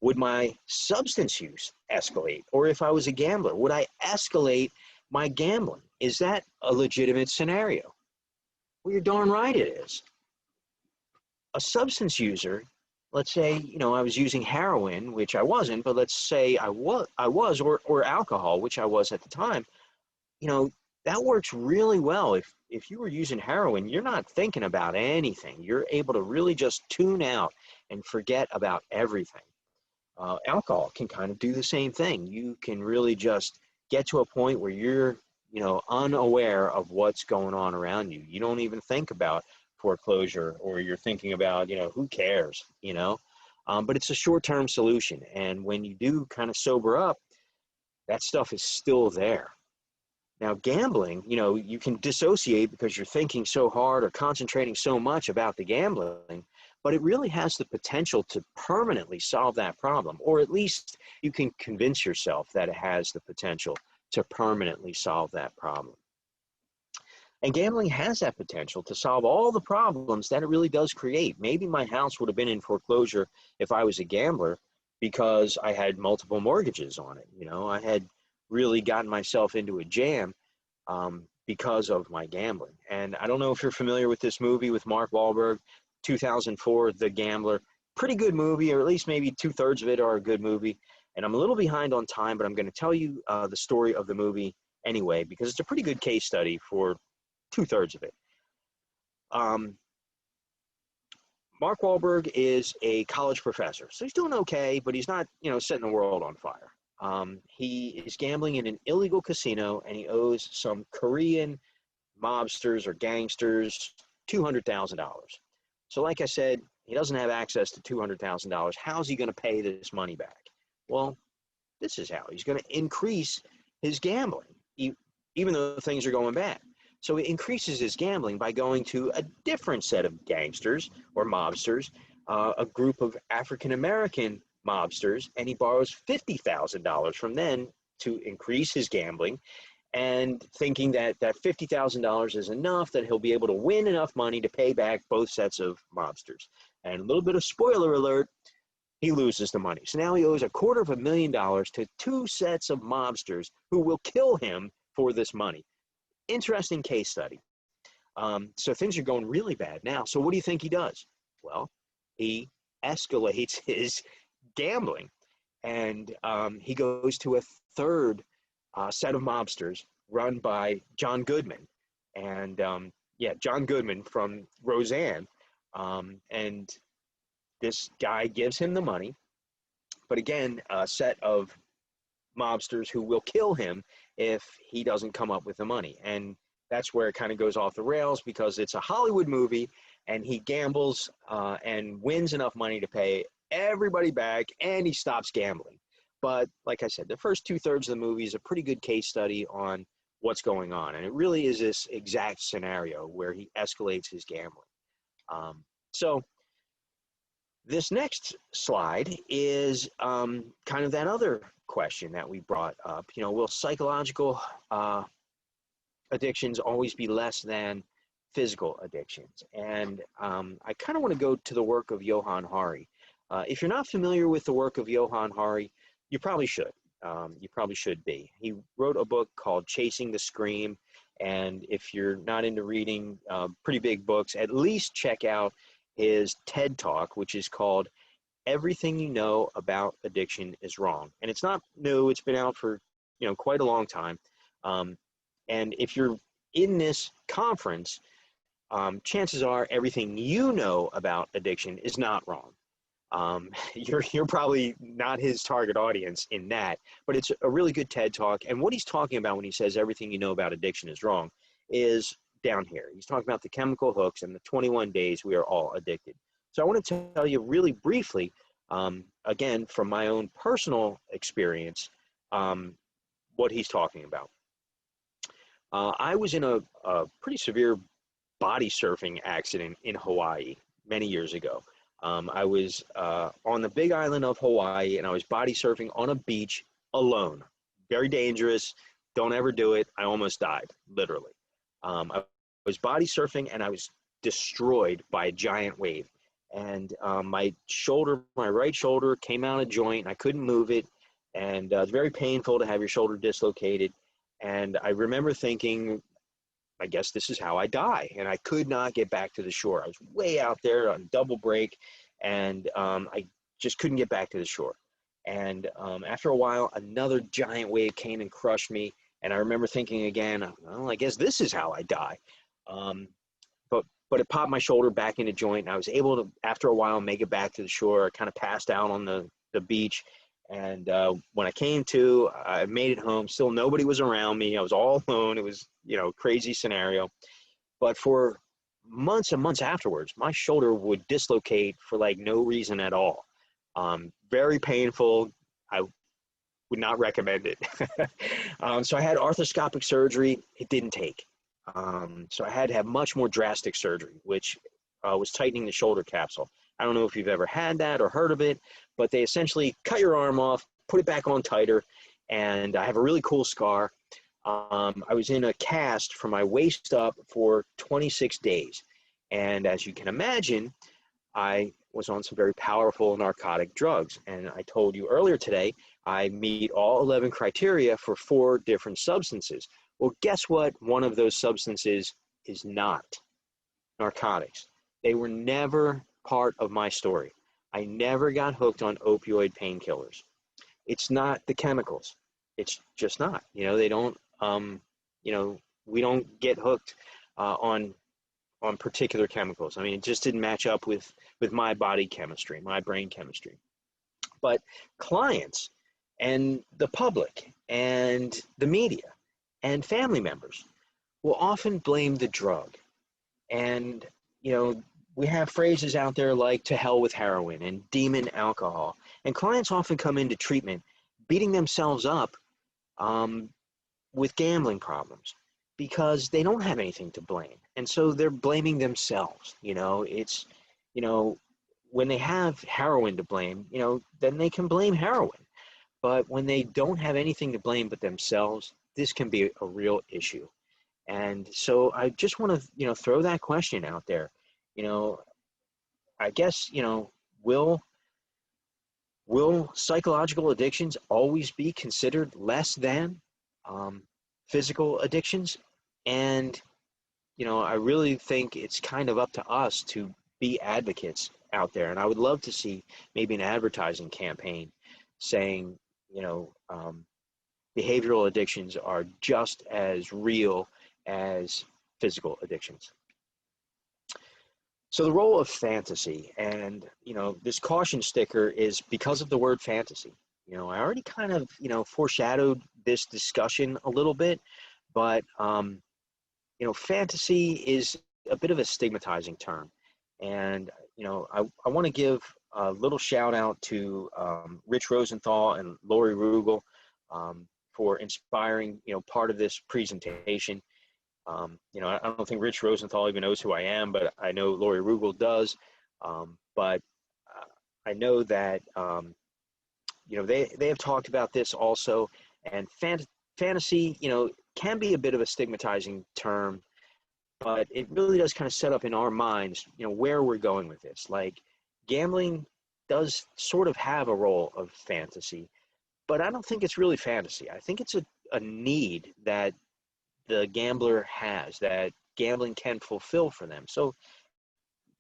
would my substance use escalate? Or if I was a gambler, would I escalate my gambling? Is that a legitimate scenario? Well, you're darn right it is. A substance user, let's say, I was using heroin, which I wasn't, but let's say I was, or alcohol, which I was at the time, that works really well. If you were using heroin, you're not thinking about anything. You're able to really just tune out and forget about everything. Alcohol can kind of do the same thing. You can really just get to a point where you're, unaware of what's going on around you. You don't even think about foreclosure, or you're thinking about, who cares, but it's a short-term solution. And when you do kind of sober up, that stuff is still there. Now, gambling, you can dissociate because you're thinking so hard or concentrating so much about the gambling, but it really has the potential to permanently solve that problem, or at least you can convince yourself that it has the potential to permanently solve that problem. And gambling has that potential to solve all the problems that it really does create. Maybe my house would have been in foreclosure if I was a gambler because I had multiple mortgages on it. I had really gotten myself into a jam because of my gambling. And I don't know if you're familiar with this movie with Mark Wahlberg, 2004, The Gambler. Pretty good movie, or at least maybe 2/3 of it are a good movie. And I'm a little behind on time, but I'm going to tell you the story of the movie anyway, because it's a pretty good case study for 2/3 of it. Mark Wahlberg is a college professor, so he's doing okay, but he's not, setting the world on fire. He is gambling in an illegal casino, and he owes some Korean mobsters or gangsters $200,000. So like I said, he doesn't have access to $200,000. How's he going to pay this money back? Well, this is how. He's going to increase his gambling, even though things are going bad. So he increases his gambling by going to a different set of gangsters or mobsters, a group of African-American mobsters, and he borrows $50,000 from them to increase his gambling, and thinking that that $50,000 is enough, that he'll be able to win enough money to pay back both sets of mobsters. And a little bit of spoiler alert, he loses the money. So now he owes $250,000 to 2 sets of mobsters who will kill him for this money. Interesting case study. So things are going really bad now. So what do you think he does? Well, he escalates his gambling. And he goes to a third set of mobsters run by John Goodman. And yeah, John Goodman from Roseanne. And this guy gives him the money. But again, a set of mobsters who will kill him if he doesn't come up with the money. And that's where it kind of goes off the rails, because it's a Hollywood movie and he gambles and wins enough money to pay everybody back, and he stops gambling. But like I said, the first 2/3 of the movie is a pretty good case study on what's going on. And it really is this exact scenario where he escalates his gambling. So this next slide is kind of that other question that we brought up. You know, will psychological addictions always be less than physical addictions? And I kind of want to go to the work of Johann Hari. If you're not familiar with the work of Johann Hari, you probably should. You probably should be. He wrote a book called Chasing the Scream. And if you're not into reading pretty big books, at least check out his TED Talk, which is called Everything You Know About Addiction is Wrong. And it's not new. It's been out for, you know, quite a long time. And if you're in this conference, chances are everything you know about addiction is not wrong. You're probably not his target audience in that, but it's a really good TED Talk. And what he's talking about when he says everything you know about addiction is wrong is down here. He's talking about the chemical hooks and the 21 days we are all addicted. So I want to tell you really briefly, again, from my own personal experience, what he's talking about. I was in a pretty severe body surfing accident in Hawaii many years ago. I was on the big island of Hawaii, and I was body surfing on a beach alone. Very dangerous. Don't ever do it. I almost died, literally. I was body surfing, and I was destroyed by a giant wave. And my right shoulder came out of joint, and I couldn't move it. And it's very painful to have your shoulder dislocated. And I remember thinking, I guess this is how I die. And I could not get back to the shore. I was way out there on double break, and I just couldn't get back to the shore. And after a while, another giant wave came and crushed me. And I remember thinking again, well, I guess this is how I die. But it popped my shoulder back into joint, and I was able to, after a while, make it back to the shore. I kind of passed out on the beach. And when I came to, I made it home. Still, nobody was around me. I was all alone. It was, you know, crazy scenario. But for months and months afterwards, my shoulder would dislocate for like no reason at all. Very painful. I would not recommend it. So I had arthroscopic surgery. It didn't take. So I had to have much more drastic surgery, which was tightening the shoulder capsule. I don't know if you've ever had that or heard of it, but they essentially cut your arm off, put it back on tighter, and I have a really cool scar. I was in a cast from my waist up for 26 days. And as you can imagine, I was on some very powerful narcotic drugs. And I told you earlier today, I meet all 11 criteria for 4 different substances. Well, guess what? One of those substances is not narcotics. They were never part of my story. I never got hooked on opioid painkillers. It's not the chemicals. It's just not. You know, they don't, you know, we don't get hooked on particular chemicals. I mean, it just didn't match up with my body chemistry, my brain chemistry. But clients and the public and the media and family members will often blame the drug. And, you know, we have phrases out there like "to hell with heroin" and "demon alcohol." And clients often come into treatment beating themselves up with gambling problems because they don't have anything to blame. And so they're blaming themselves. You know, it's, you know, when they have heroin to blame, you know, then they can blame heroin. But when they don't have anything to blame but themselves, this can be a real issue. And so I just want to, you know, throw that question out there. You know, I guess, you know, will psychological addictions always be considered less than physical addictions? And, you know, I really think it's kind of up to us to be advocates out there. And I would love to see maybe an advertising campaign saying, behavioral addictions are just as real as physical addictions. So the role of fantasy, and this caution sticker is because of the word fantasy. I already kind of foreshadowed this discussion a little bit, but fantasy is a bit of a stigmatizing term, and I want to give a little shout out to Rich Rosenthal and Lori Rugel for inspiring part of this presentation. I don't think Rich Rosenthal even knows who I am, but I know Lori Rugel does. But I know that, they have talked about this also, and fantasy, can be a bit of a stigmatizing term, but it really does kind of set up in our minds, where we're going with this. Like, gambling does sort of have a role of fantasy, but I don't think it's really fantasy. I think it's a need that the gambler has, that gambling can fulfill for them. So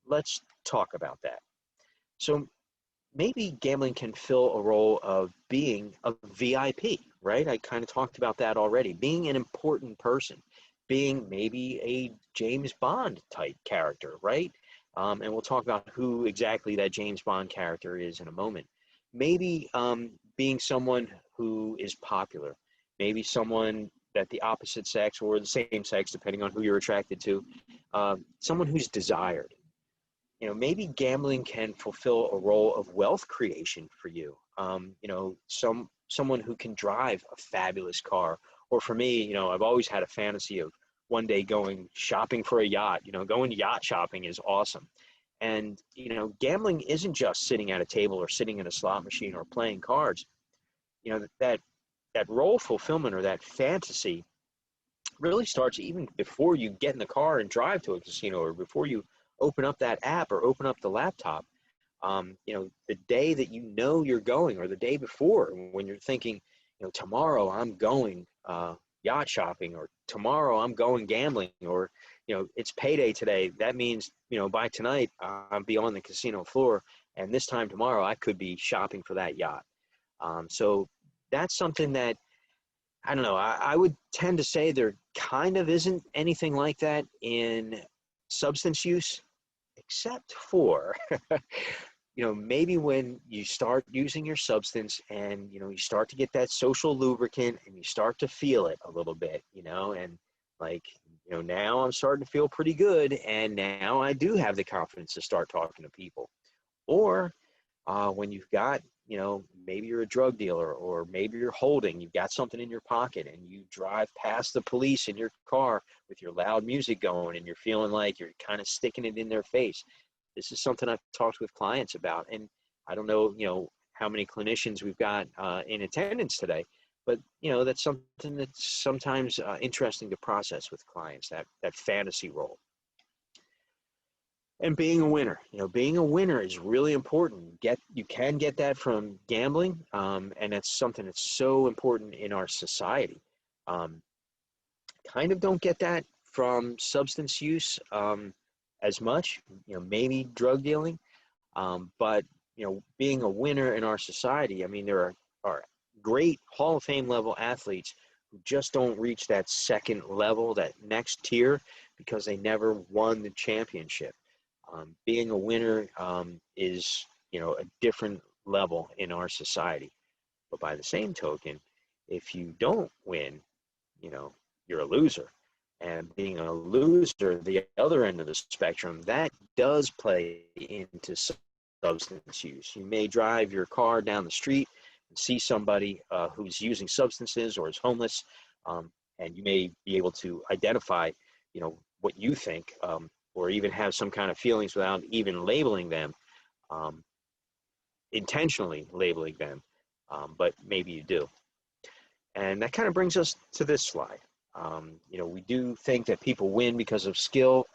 let's talk about that. So maybe gambling can fill a role of being a VIP, right? I kind of talked about that already. Being an important person, being maybe a James Bond type character, right? And we'll talk about who exactly that James Bond character is in a moment. Maybe being someone who is popular, maybe someone that the opposite sex or the same sex, depending on who you're attracted to, someone who's desired. Maybe gambling can fulfill a role of wealth creation for you. Someone who can drive a fabulous car. Or for me, I've always had a fantasy of one day going shopping for a yacht. Going yacht shopping is awesome. And, gambling isn't just sitting at a table or sitting in a slot machine or playing cards. That role fulfillment or that fantasy really starts even before you get in the car and drive to a casino, or before you open up that app or open up the laptop. The day that you're going, or the day before, when you're thinking, tomorrow I'm going yacht shopping, or tomorrow I'm going gambling, or it's payday today. That means by tonight I'll be on the casino floor, and this time tomorrow I could be shopping for that yacht. So that's something that, I don't know, I would tend to say there kind of isn't anything like that in substance use, except for, maybe when you start using your substance and, you start to get that social lubricant and you start to feel it a little bit, and like, now I'm starting to feel pretty good, and now I do have the confidence to start talking to people. Or when you've got, maybe you're a drug dealer, or maybe you've got something in your pocket, and you drive past the police in your car with your loud music going, and you're feeling like you're kind of sticking it in their face. This is something I've talked with clients about, and I don't know, how many clinicians we've got in attendance today, but, that's something that's sometimes interesting to process with clients, that fantasy role. And being a winner, being a winner is really important. You can get that from gambling, and it's something that's so important in our society. Kind of don't get that from substance use as much, maybe drug dealing, but being a winner in our society. I mean, there are great Hall of Fame level athletes who just don't reach that second level, that next tier, because they never won the championship. Being a winner is, a different level in our society. But by the same token, if you don't win, you're a loser. And being a loser, the other end of the spectrum, that does play into substance use. You may drive your car down the street and see somebody who's using substances or is homeless, and you may be able to identify, what you think, or even have some kind of feelings without even labeling them, intentionally labeling them, but maybe you do. And that kind of brings us to this slide. We do think that people win because of skill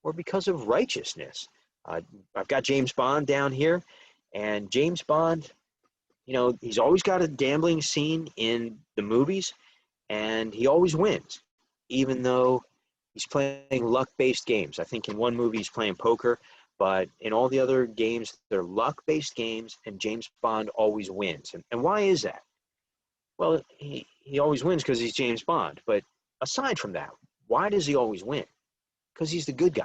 or because of righteousness. I've got James Bond down here, and James Bond, he's always got a gambling scene in the movies, and he always wins, even though he's playing luck-based games. I think in one movie he's playing poker. But in all the other games, they're luck-based games, and James Bond always wins. And why is that? Well, he always wins because he's James Bond. But aside from that, why does he always win? Because he's the good guy.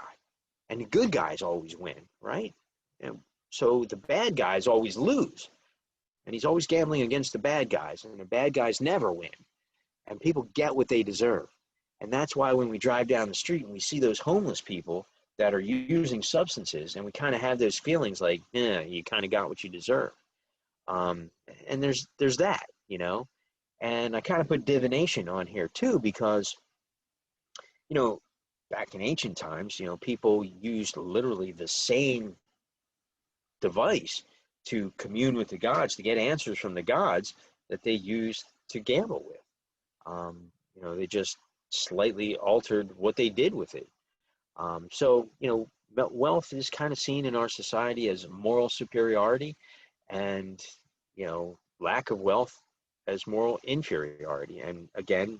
And the good guys always win, right? And so the bad guys always lose. And he's always gambling against the bad guys. And the bad guys never win. And people get what they deserve. And that's why when we drive down the street and we see those homeless people that are using substances, and we kind of have those feelings like, yeah, you kind of got what you deserve. And there's that, you know. And I kind of put divination on here too, because, you know, back in ancient times, you know, people used literally the same device to commune with the gods, to get answers from the gods that they used to gamble with. You know, they just slightly altered what they did with it. So, you know, wealth is kind of seen in our society as moral superiority, and, you know, lack of wealth as moral inferiority. And again,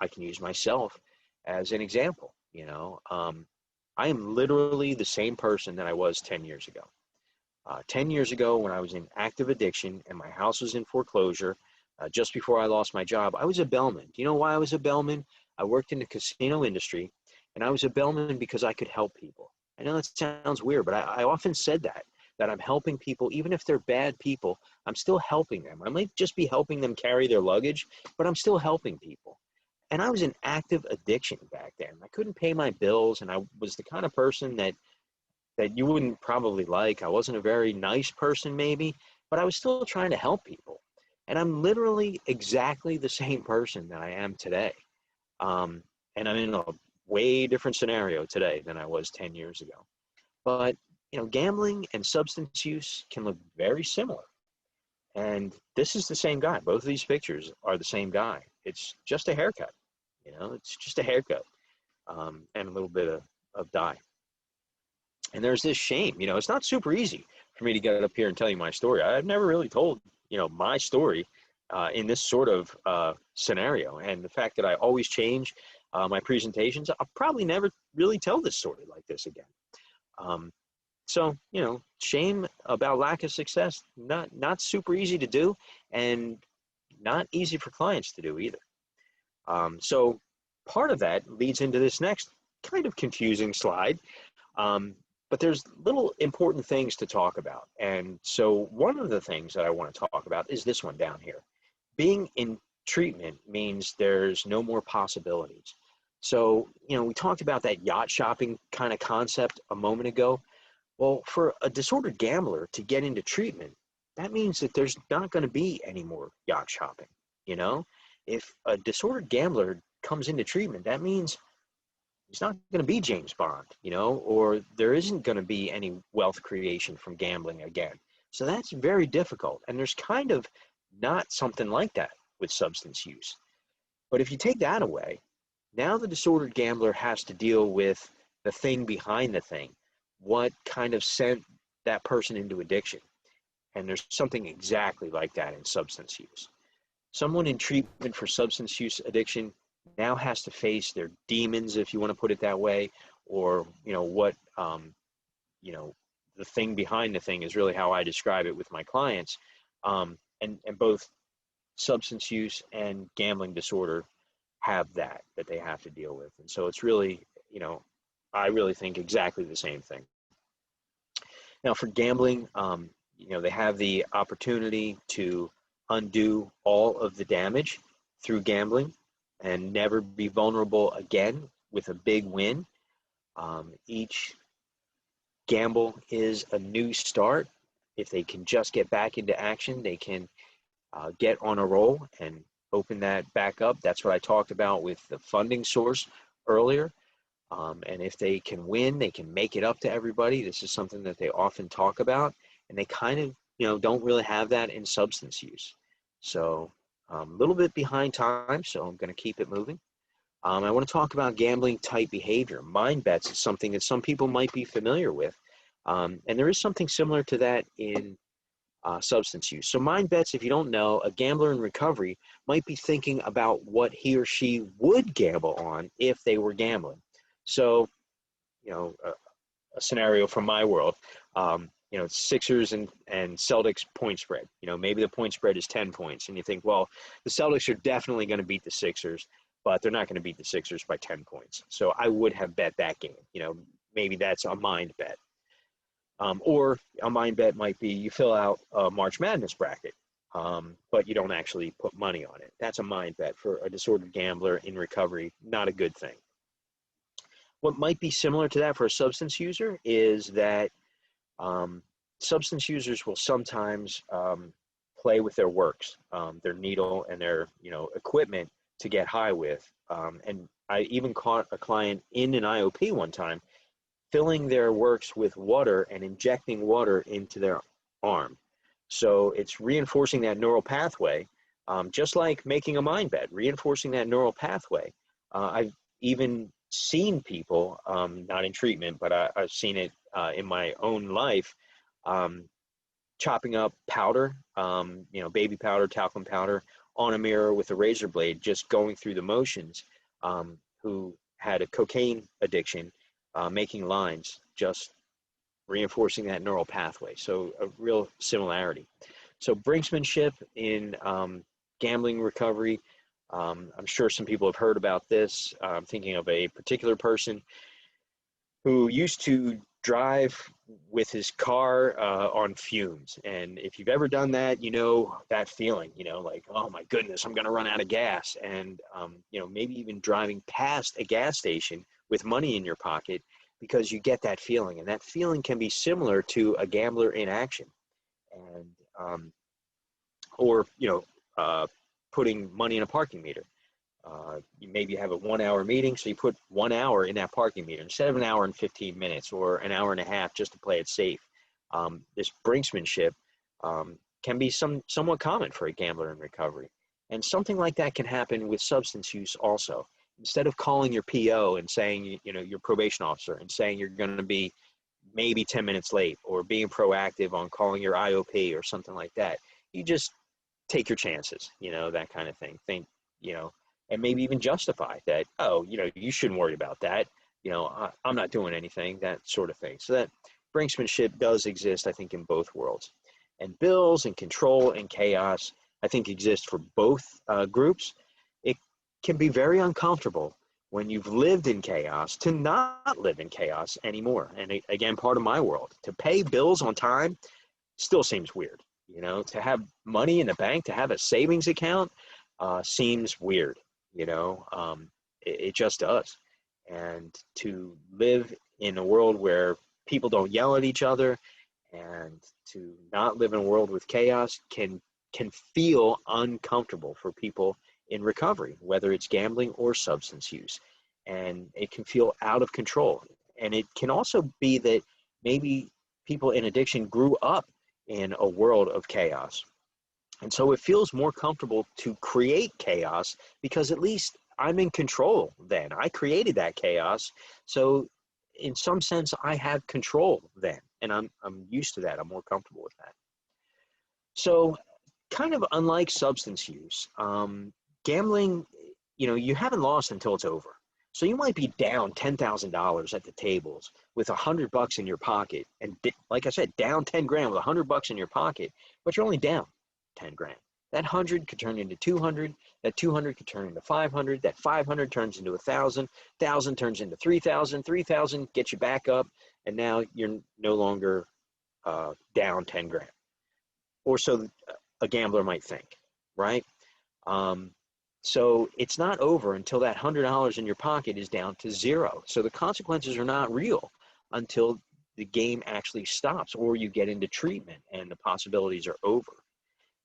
I can use myself as an example. You know, I am literally the same person that I was 10 years ago. 10 years ago, when I was in active addiction and my house was in foreclosure, just before I lost my job, I was a bellman. Do you know why I was a bellman? I worked in the casino industry, and I was a bellman because I could help people. I know that sounds weird, but I often said that I'm helping people. Even if they're bad people, I'm still helping them. I might just be helping them carry their luggage, but I'm still helping people. And I was in active addiction back then. I couldn't pay my bills, and I was the kind of person that you wouldn't probably like. I wasn't a very nice person maybe, but I was still trying to help people. And I'm literally exactly the same person that I am today. And I'm in a way different scenario today than I was 10 years ago. But, you know, gambling and substance use can look very similar. And this is the same guy. Both of these pictures are the same guy. It's just a haircut. You know, it's just a haircut, and a little bit of dye. And there's this shame. You know, it's not super easy for me to get up here and tell you my story. I've never really told, you know, my story in this sort of scenario. And the fact that I always change my presentations, I'll probably never really tell this story like this again. So, you know, shame about lack of success, not super easy to do, and not easy for clients to do either. So part of that leads into this next kind of confusing slide. But there's little important things to talk about. And so one of the things that I want to talk about is this one down here. Being in treatment means there's no more possibilities. So, you know, we talked about that yacht shopping kind of concept a moment ago. Well, for a disordered gambler to get into treatment, that means that there's not going to be any more yacht shopping. You know, if a disordered gambler comes into treatment, that means he's not going to be James Bond, you know, or there isn't going to be any wealth creation from gambling again. So that's very difficult. And there's kind of not something like that with substance use. But if you take that away, now the disordered gambler has to deal with the thing behind the thing. What kind of sent that person into addiction? And there's something exactly like that in substance use. Someone in treatment for substance use addiction now has to face their demons, if you want to put it that way, or, you know, what, you know, the thing behind the thing is really how I describe it with my clients. And both substance use and gambling disorder have that they have to deal with. And so it's really, you know, I really think exactly the same thing. Now for gambling, you know, they have the opportunity to undo all of the damage through gambling and never be vulnerable again with a big win. Each gamble is a new start. If they can just get back into action, they can get on a roll and open that back up. That's what I talked about with the funding source earlier. And if they can win, they can make it up to everybody. This is something that they often talk about, and they kind of, you know, don't really have that in substance use. So a little bit behind time, so I'm going to keep it moving. I want to talk about gambling type behavior. Mind bets is something that some people might be familiar with. And there is something similar to that in substance use. So mind bets, if you don't know, a gambler in recovery might be thinking about what he or she would gamble on if they were gambling. So, you know, scenario from my world. You know, Sixers and Celtics point spread. You know, maybe the point spread is 10 points, and you think, well, the Celtics are definitely going to beat the Sixers, but they're not going to beat the Sixers by 10 points. So I would have bet that game. You know, maybe that's a mind bet. Or a mind bet might be you fill out a March Madness bracket, but you don't actually put money on it. That's a mind bet for a disordered gambler in recovery. Not a good thing. What might be similar to that for a substance user is that substance users will sometimes play with their works, their needle and their equipment to get high with. And I even caught a client in an IOP one time filling their works with water and injecting water into their arm. So it's reinforcing that neural pathway, just like making a mind bet, reinforcing that neural pathway. I've even seen people, not in treatment, but I've seen it in my own life, chopping up powder, baby powder, talcum powder, on a mirror with a razor blade, just going through the motions, who had a cocaine addiction, making lines, just reinforcing that neural pathway. So a real similarity. So brinksmanship in gambling recovery. I'm sure some people have heard about this. I'm thinking of a particular person who used to drive with his car on fumes. And if you've ever done that, you know that feeling, like, oh my goodness, I'm going to run out of gas. And, maybe even driving past a gas station with money in your pocket because you get that feeling. And that feeling can be similar to a gambler in action. And, or putting money in a parking meter. You maybe have a 1 hour meeting, so you put 1 hour in that parking meter instead of an hour and 15 minutes or an hour and a half just to play it safe. This brinksmanship can be somewhat common for a gambler in recovery. And something like that can happen with substance use also. Instead of calling your PO and saying, your probation officer, and saying you're going to be maybe 10 minutes late, or being proactive on calling your IOP or something like that, you just take your chances, that kind of thing. Think, and maybe even justify that, oh, you shouldn't worry about that. I'm not doing anything, that sort of thing. So that brinksmanship does exist, I think, in both worlds. And bills and control and chaos, I think, exist for both groups. It can be very uncomfortable when you've lived in chaos to not live in chaos anymore. And again, part of my world, to pay bills on time still seems weird. To have money in the bank, to have a savings account seems weird. It just does. And to live in a world where people don't yell at each other, and to not live in a world with chaos can feel uncomfortable for people in recovery, whether it's gambling or substance use. And it can feel out of control. And it can also be that maybe people in addiction grew up in a world of chaos. And so it feels more comfortable to create chaos because at least I'm in control then. I created that chaos. So in some sense, I have control then. And I'm used to that. I'm more comfortable with that. So kind of unlike substance use, gambling, you haven't lost until it's over. So you might be down $10,000 at the tables with $100 in your pocket. And like I said, down 10 grand with $100 in your pocket, but you're only down 10 grand. That 100 could turn into 200. That 200 could turn into 500. That 500 turns into 1,000. 1,000 turns into 3,000. 3,000 gets you back up. And now you're no longer down 10 grand. Or so a gambler might think, right? So it's not over until that $100 in your pocket is down to zero. So the consequences are not real until the game actually stops or you get into treatment and the possibilities are over.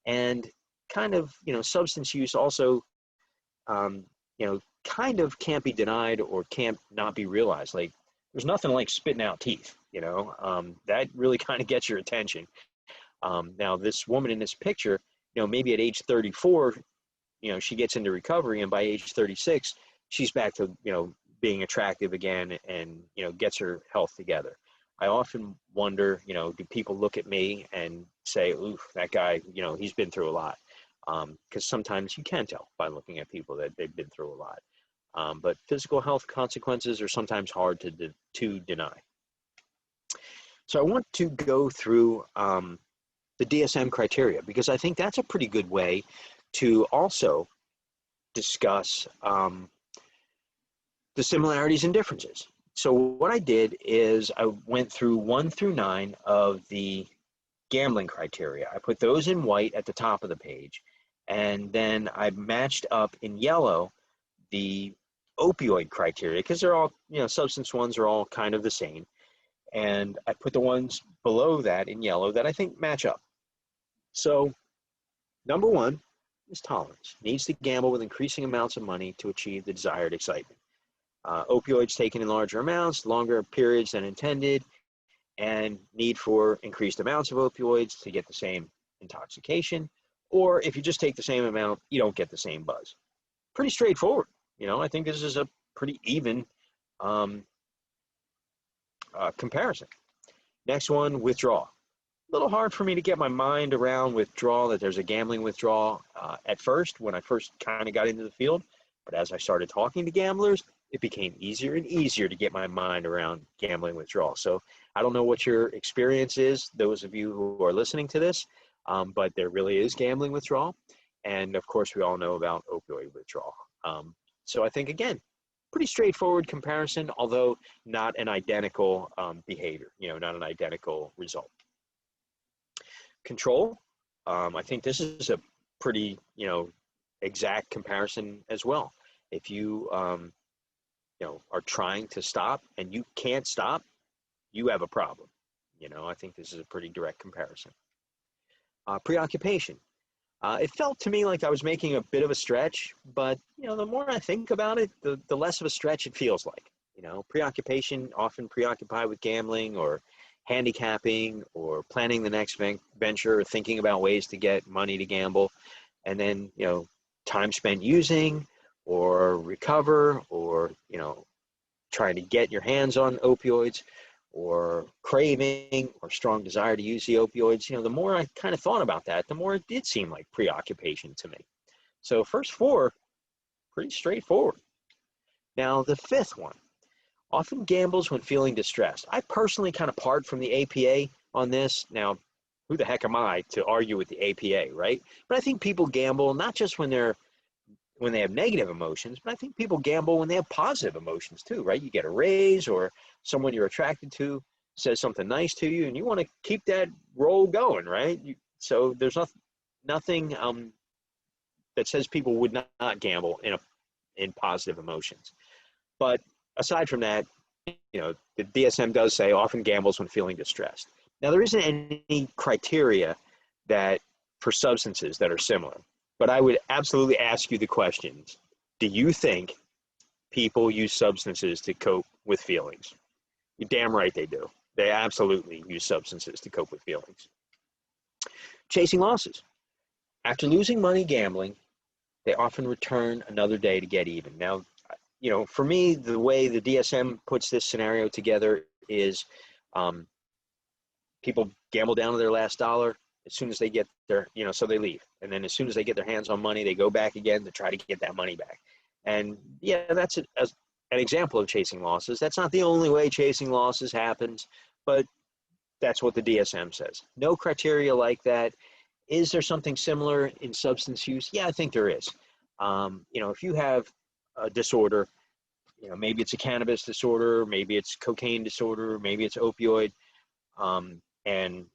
And kind of, substance use also, kind of can't be denied or can't not be realized. Like there's nothing like spitting out teeth, that really kind of gets your attention. Now this woman in this picture, maybe at age 34, she gets into recovery, and by age 36, she's back to, being attractive again and, gets her health together. I often wonder, do people look at me and say, oof, that guy, he's been through a lot. Because sometimes you can tell by looking at people that they've been through a lot. But physical health consequences are sometimes hard to deny. So I want to go through the DSM criteria, because I think that's a pretty good way to also discuss the similarities and differences. So what I did is I went through 1 through 9 of the gambling criteria. I put those in white at the top of the page, and then I matched up in yellow the opioid criteria, because they're all, substance ones are all kind of the same. And I put the ones below that in yellow that I think match up. So number 1 is tolerance. Needs to gamble with increasing amounts of money to achieve the desired excitement. Opioids taken in larger amounts, longer periods than intended, and need for increased amounts of opioids to get the same intoxication. Or if you just take the same amount, you don't get the same buzz. Pretty straightforward. I think this is a pretty even comparison. Next one, withdrawal. A little hard for me to get my mind around withdrawal, that there's a gambling withdrawal at first, when I first kind of got into the field. But as I started talking to gamblers, it became easier and easier to get my mind around gambling withdrawal. So I don't know what your experience is, those of you who are listening to this, but there really is gambling withdrawal. And of course, we all know about opioid withdrawal. So I think, again, pretty straightforward comparison, although not an identical behavior, not an identical result. Control, I think this is a pretty, exact comparison as well. If you, are trying to stop and you can't stop, you have a problem. I think this is a pretty direct comparison. Preoccupation. It felt to me like I was making a bit of a stretch, but, the more I think about it, the less of a stretch it feels like. Preoccupation, often preoccupied with gambling or handicapping or planning the next venture, or thinking about ways to get money to gamble, and then, time spent using or recover, or, trying to get your hands on opioids, or craving or strong desire to use the opioids. The more I kind of thought about that, the more it did seem like preoccupation to me. So first 4, pretty straightforward. Now the 5th one, often gambles when feeling distressed. I personally kind of part from the APA on this. Now, who the heck am I to argue with the APA, right? But I think people gamble not just when they have negative emotions, but I think people gamble when they have positive emotions too, right? You get a raise, or someone you're attracted to says something nice to you, and you want to keep that roll going, right? So there's nothing that says people would not gamble in positive emotions. But aside from that, the DSM does say often gambles when feeling distressed. Now, there isn't any criteria that for substances that are similar, but I would absolutely ask you the questions. Do you think people use substances to cope with feelings? You're damn right they do. They absolutely use substances to cope with feelings. Chasing losses. After losing money gambling, they often return another day to get even. Now, for me, the way the DSM puts this scenario together is people gamble down to their last dollar. As soon as they get their, so they leave. And then as soon as they get their hands on money, they go back again to try to get that money back. And yeah, that's an example of chasing losses. That's not the only way chasing losses happens, but that's what the DSM says. No criteria like that. Is there something similar in substance use? Yeah, I think there is. If you have a disorder, maybe it's a cannabis disorder, maybe it's cocaine disorder, maybe it's opioid, and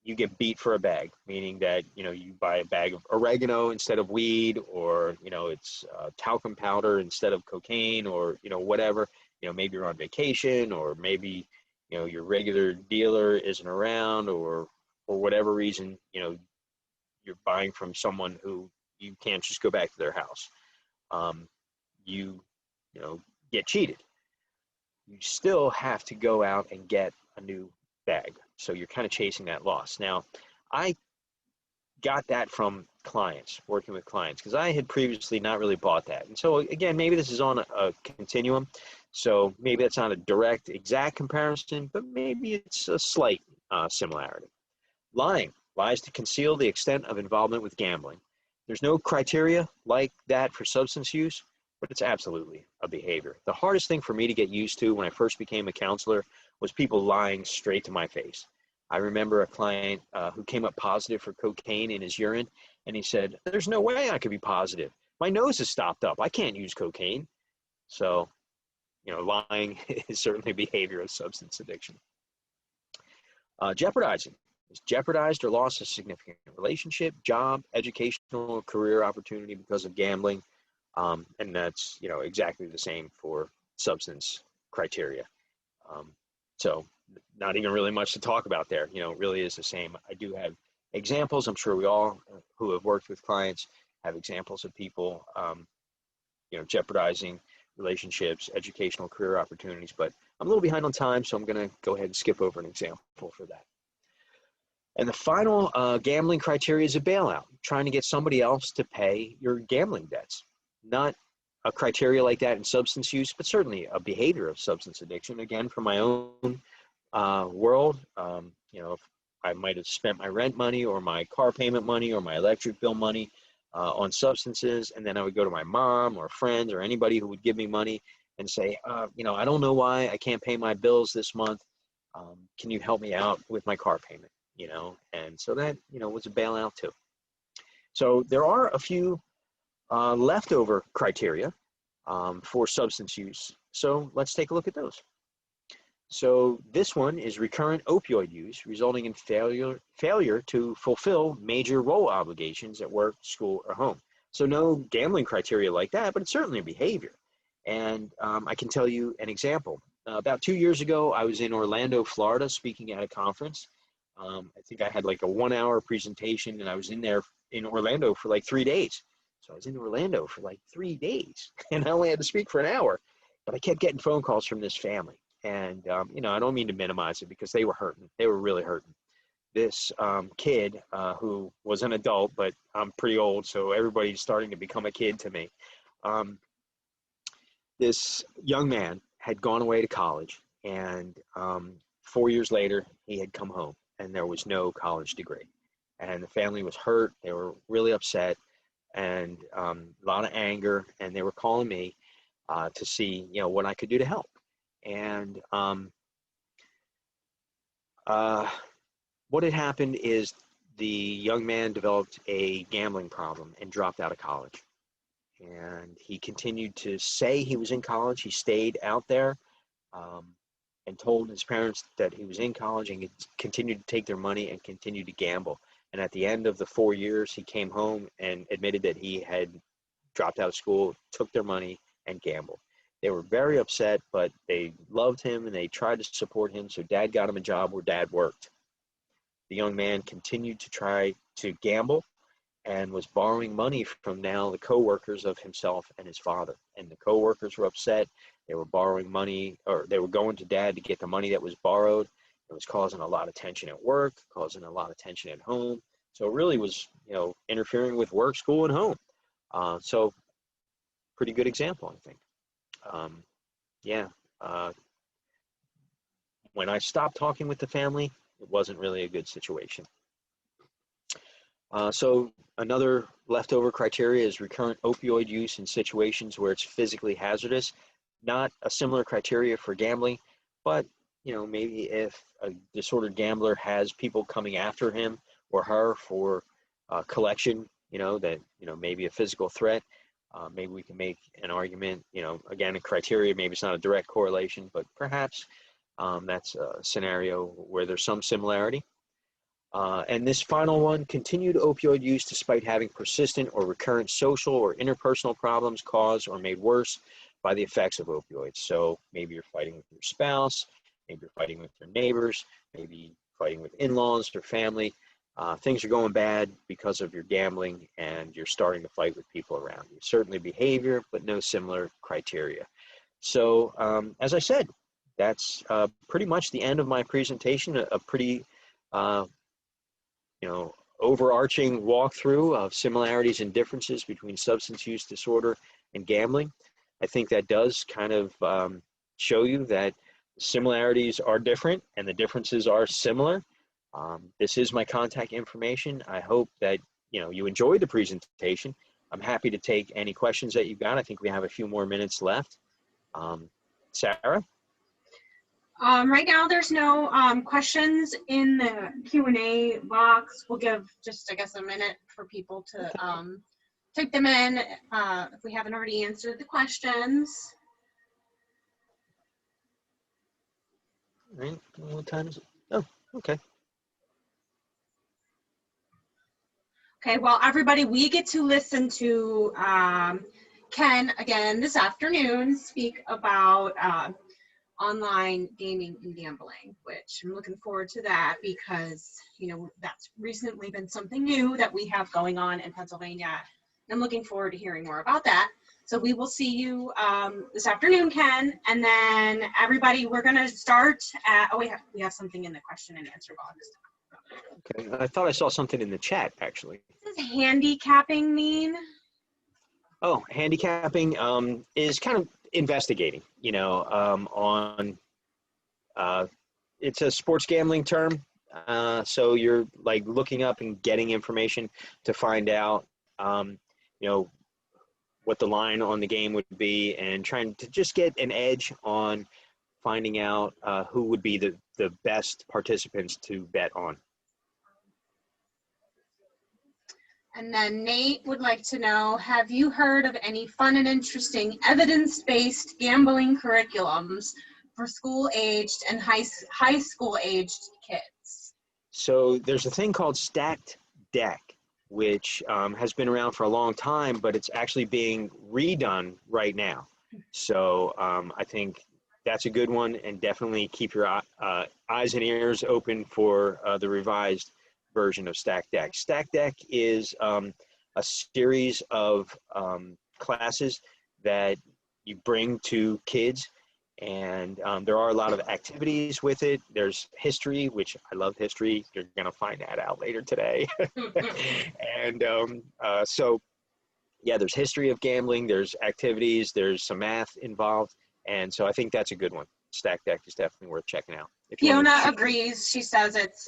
you get beat for a bag, meaning that, you buy a bag of oregano instead of weed, or, it's talcum powder instead of cocaine, or, whatever, maybe you're on vacation, or maybe, your regular dealer isn't around, or for whatever reason, you're buying from someone who you can't just go back to their house. You get cheated. You still have to go out and get a new bag. So you're kind of chasing that loss. Now, I got that from clients, working with clients, because I had previously not really bought that. And so again, maybe this is on a continuum. So maybe that's not a direct, exact comparison, but maybe it's a slight similarity. Lying. Lies to conceal the extent of involvement with gambling. There's no criteria like that for substance use, but it's absolutely a behavior. The hardest thing for me to get used to when I first became a counselor was people lying straight to my face. I remember a client who came up positive for cocaine in his urine, and he said, "There's no way I could be positive. My nose is stopped up. I can't use cocaine." So, lying is certainly a behavior of substance addiction. Jeopardizing is jeopardized or lost a significant relationship, job, educational, career opportunity because of gambling. And that's, exactly the same for substance criteria. So not even really much to talk about there. It really is the same. I do have examples. I'm sure we all who have worked with clients have examples of people, jeopardizing relationships, educational, career opportunities, but I'm a little behind on time, so I'm going to go ahead and skip over an example for that. And the final gambling criteria is a bailout, trying to get somebody else to pay your gambling debts. Not a criteria like that in substance use, but certainly a behavior of substance addiction. Again, from my own world, if I might have spent my rent money or my car payment money or my electric bill money on substances, and then I would go to my mom or friends or anybody who would give me money and say, I don't know why I can't pay my bills this month. Can you help me out with my car payment? And so that, was a bailout too. So there are a few leftover criteria for substance use. So let's take a look at those. So this one is recurrent opioid use resulting in failure to fulfill major role obligations at work, school, or home. So no gambling criteria like that, but it's certainly a behavior. And I can tell you an example. About 2 years ago, I was in Orlando, Florida, speaking at a conference. I think I had like a 1-hour presentation, and I was in Orlando for like 3 days. So I was in Orlando for like 3 days, and I only had to speak for an hour, but I kept getting phone calls from this family. And, I don't mean to minimize it because they were hurting. They were really hurting. This kid who was an adult, but I'm pretty old, so everybody's starting to become a kid to me. This young man had gone away to college, and 4 years later, he had come home, and there was no college degree. And the family was hurt. They were really upset, and a lot of anger, and they were calling me to see, what I could do to help. And what had happened is the young man developed a gambling problem and dropped out of college. And he continued to say he was in college. He stayed out there and told his parents that he was in college, and continued to take their money and continued to gamble. And at the end of the 4 years, he came home and admitted that he had dropped out of school, took their money, and gambled. They were very upset, but they loved him and they tried to support him. So dad got him a job where dad worked. The young man continued to try to gamble and was borrowing money from now the co-workers of himself and his father. And the co-workers were upset. They were borrowing money, or they were going to dad to get the money that was borrowed. It was causing a lot of tension at work, causing a lot of tension at home. So it really was, interfering with work, school, and home. So pretty good example, I think. When I stopped talking with the family, it wasn't really a good situation. So another leftover criteria is recurrent opioid use in situations where it's physically hazardous. Not a similar criteria for gambling, but maybe if a disordered gambler has people coming after him or her for collection, maybe a physical threat. Maybe we can make an argument, again, a criteria, maybe it's not a direct correlation, but perhaps that's a scenario where there's some similarity. And this final one, continued opioid use despite having persistent or recurrent social or interpersonal problems caused or made worse by the effects of opioids. So maybe you're fighting with your spouse, maybe you're fighting with your neighbors, maybe fighting with in-laws or family. Things are going bad because of your gambling, and you're starting to fight with people around you. Certainly behavior, but no similar criteria. So as I said, that's pretty much the end of my presentation, a pretty overarching walkthrough of similarities and differences between substance use disorder and gambling. I think that does kind of show you that the similarities are different and the differences are similar. This is my contact information. I hope that you enjoyed the presentation. I'm happy to take any questions that you've got. I think we have a few more minutes left. Sarah? Right now, there's no questions in the Q&A box. We'll give just, I guess, a minute for people to type them in if we haven't already answered the questions. All right. What time is it? Oh, okay. Okay, well, everybody, we get to listen to Ken again this afternoon speak about online gaming and gambling, which I'm looking forward to that because, you know, that's recently been something new that we have going on in Pennsylvania. I'm looking forward to hearing more about that. So we will see you this afternoon, Ken, and then everybody, we're going to start at, oh, we have something in the question and answer box. Okay. I thought I saw something in the chat, actually. What does handicapping mean? Oh, handicapping is kind of investigating, you know, it's a sports gambling term. So you're like looking up and getting information to find out, you know, what the line on the game would be and trying to just get an edge on finding out who would be the best participants to bet on. And then Nate would like to know, have you heard of any fun and interesting evidence-based gambling curriculums for school-aged and high school-aged kids? So there's a thing called Stacked Deck, which has been around for a long time, but it's actually being redone right now. So I think that's a good one, and definitely keep your eyes and ears open for the revised version of Stacked Deck. Stacked Deck is a series of classes that you bring to kids, and there are a lot of activities with it. There's history, which I love history. You're going to find that out later today. And so, yeah, there's history of gambling, there's activities, there's some math involved, and so I think that's a good one. Stacked Deck is definitely worth checking out. Fiona agrees. She says it's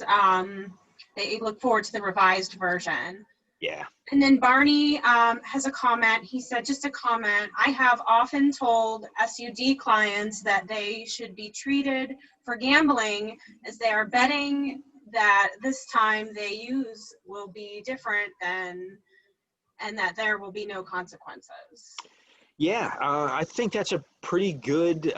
they look forward to the revised version. Yeah. And then Barney has a comment. He said, just a comment, I have often told SUD clients that they should be treated for gambling as they are betting that this time they use will be different and that there will be no consequences. Yeah, I think that's a pretty good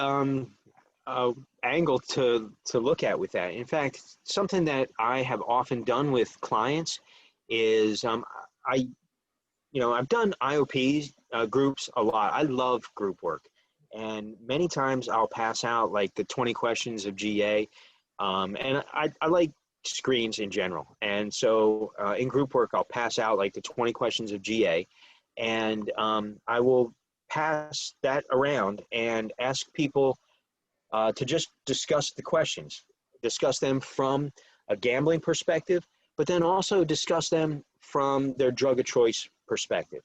angle to look at with that. In fact, something that I have often done with clients is I've done IOPs groups a lot. I love group work, and many times I'll pass out like the 20 questions of GA, and I like screens in general. And so in group work, I'll pass out like the 20 questions of GA, and I will pass that around and ask people to just discuss the questions, discuss them from a gambling perspective, but then also discuss them from their drug of choice perspective.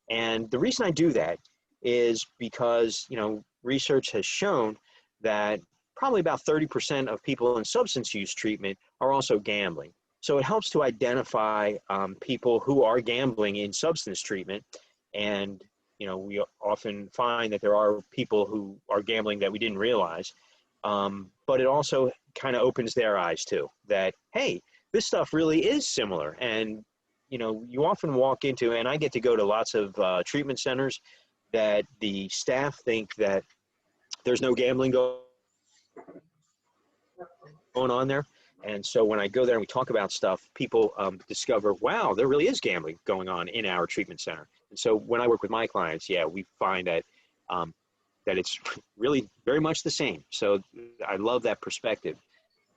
And the reason I do that is because, you know, research has shown that probably about 30% of people in substance use treatment are also gambling. So it helps to identify people who are gambling in substance treatment. And, you know, we often find that there are people who are gambling that we didn't realize. But it also kind of opens their eyes too, that, hey, this stuff really is similar. And, you know, you often walk into, and I get to go to lots of treatment centers that the staff think that there's no gambling going on there. And so when I go there and we talk about stuff, people discover, wow, there really is gambling going on in our treatment center. And so when I work with my clients, yeah, we find that that it's really very much the same. So I love that perspective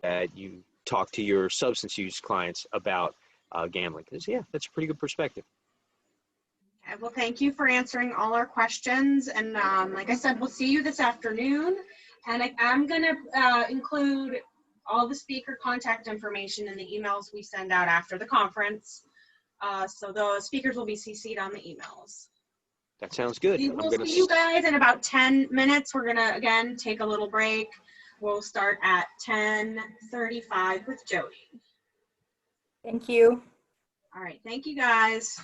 that you talk to your substance use clients about gambling, because yeah, that's a pretty good perspective. Okay, well, thank you for answering all our questions. And like I said, we'll see you this afternoon. And I'm going to include all the speaker contact information in the emails we send out after the conference. So the speakers will be CC'd on the emails. That sounds good. We'll see you guys in about 10 minutes. We're going to, again, take a little break. We'll start at 10:35 with Jody. Thank you. All right. Thank you, guys.